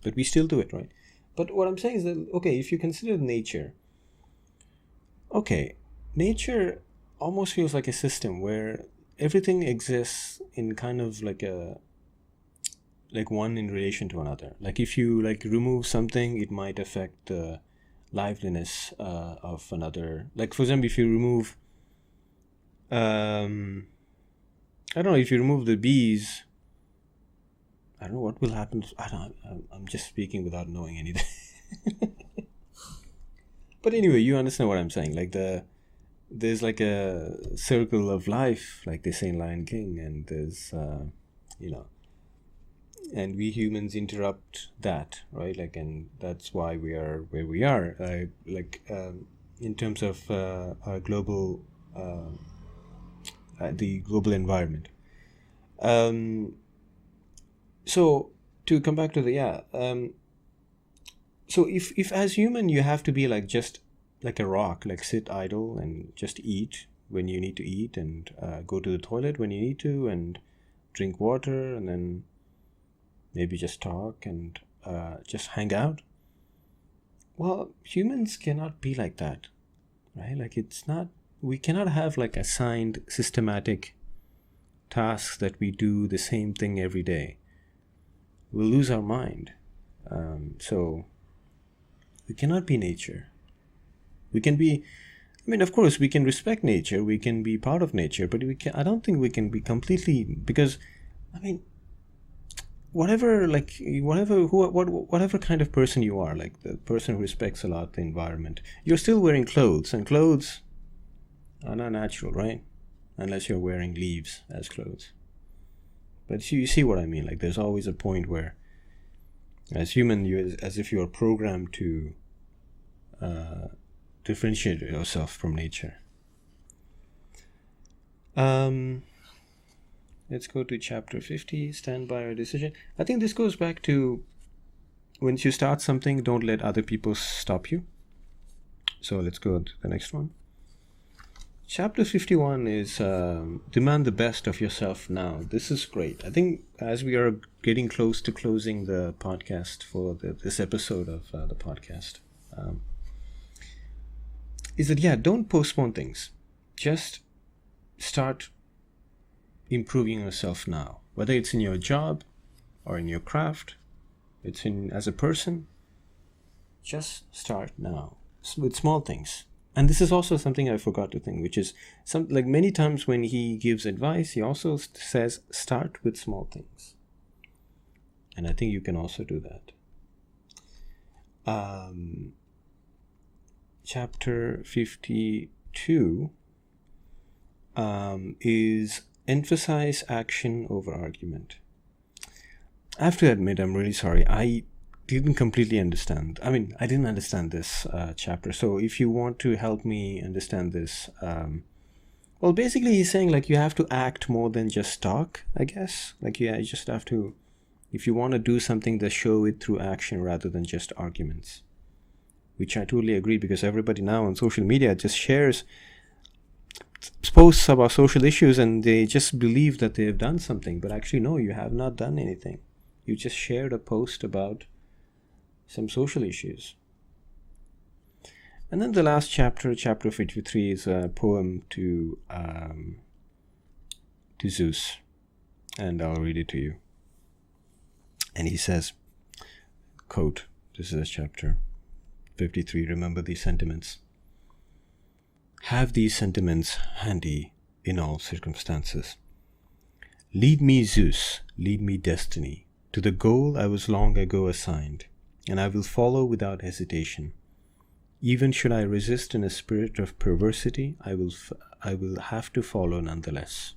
A: but we still do it, right? But what I'm saying is that, okay, if you consider nature, okay, nature almost feels like a system where everything exists in kind of like one in relation to another. Like if you like remove something, it might affect the liveliness of another. Like for example, if you remove I don't know, if you remove the bees, I don't know what will happen. I'm just speaking without knowing anything. But anyway, you understand what I'm saying. Like there's like a circle of life, like they say in Lion King, and there's and we humans interrupt that, right? Like, and that's why we are where we are. In terms of our global, the global environment. So to come back to the so if as human you have to be like just like a rock, like sit idle and just eat when you need to eat, and go to the toilet when you need to, and drink water, and then maybe just talk and just hang out. Well, humans cannot be like that, right? Like we cannot have like assigned systematic tasks that we do the same thing every day. We'll lose our mind. So we cannot be nature. We can be, of course, we can respect nature. We can be part of nature, but I don't think we can be completely, because, whatever kind of person you are, like the person who respects a lot the environment, you're still wearing clothes, and clothes are not natural, right? Unless you're wearing leaves as clothes. But you see what I mean? Like there's always a point where, as human, as if you are programmed to differentiate yourself from nature. Let's go to chapter 50, stand by your decision. I think this goes back to, once you start something, don't let other people stop you. So let's go to the next one. Chapter 51 is demand the best of yourself now. This is great. I think as we are getting close to closing the podcast for this episode of the podcast, is that, don't postpone things. Just start improving yourself now. Whether it's in your job or in your craft, it's as a person, just start now with small things. And this is also something I forgot to think, which is like many times when he gives advice, he also says start with small things. And I think you can also do that. Chapter 52 is emphasize action over argument. I have to admit, I'm really sorry. I didn't completely understand. I didn't understand this chapter. So if you want to help me understand this, well, basically he's saying like you have to act more than just talk, I guess. Like you just have to, if you want to do something, just show it through action rather than just arguments. Which I totally agree, because everybody now on social media just shares posts about social issues and they just believe that they have done something, but actually no, you have not done anything. You just shared a post about some social issues. And then the last chapter, chapter 53, is a poem to Zeus, and I'll read it to you. And he says, quote, this is chapter 53, remember these sentiments. Have these sentiments handy in all circumstances. Lead me, Zeus, lead me, destiny, to the goal I was long ago assigned, and I will follow without hesitation. Even should I resist in a spirit of perversity, I will have to follow nonetheless.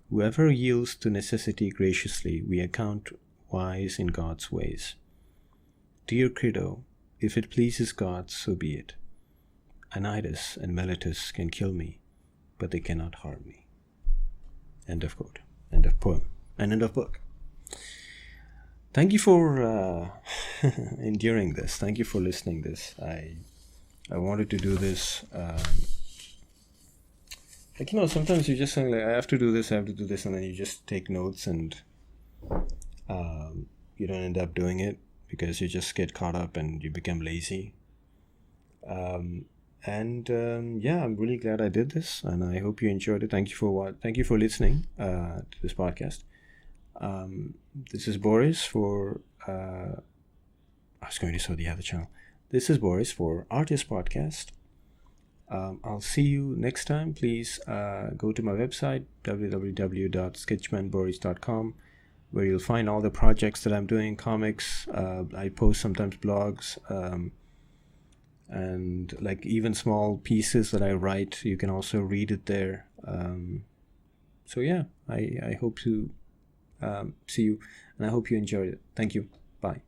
A: Whoever yields to necessity graciously, we account wise in God's ways. Dear Crito, if it pleases God, so be it. Anidas and Meletus can kill me, but they cannot harm me. End of quote. End of poem. And end of book. Thank you for enduring this. Thank you for listening this. I I wanted to do this. Like, sometimes you just think like, I have to do this, and then you just take notes, and you don't end up doing it because you just get caught up and you become lazy. Yeah, I'm really glad I did this, and I hope you enjoyed it. Thank you for listening to this podcast. This is Boris for. I was going to show the other channel. This is Boris for Artist Podcast. I'll see you next time. Please go to my website www.sketchmanboris.com, where you'll find all the projects that I'm doing, comics. I post sometimes blogs, and like even small pieces that I write. You can also read it there. So yeah, I hope to see you, and I hope you enjoyed it. Thank you. Bye.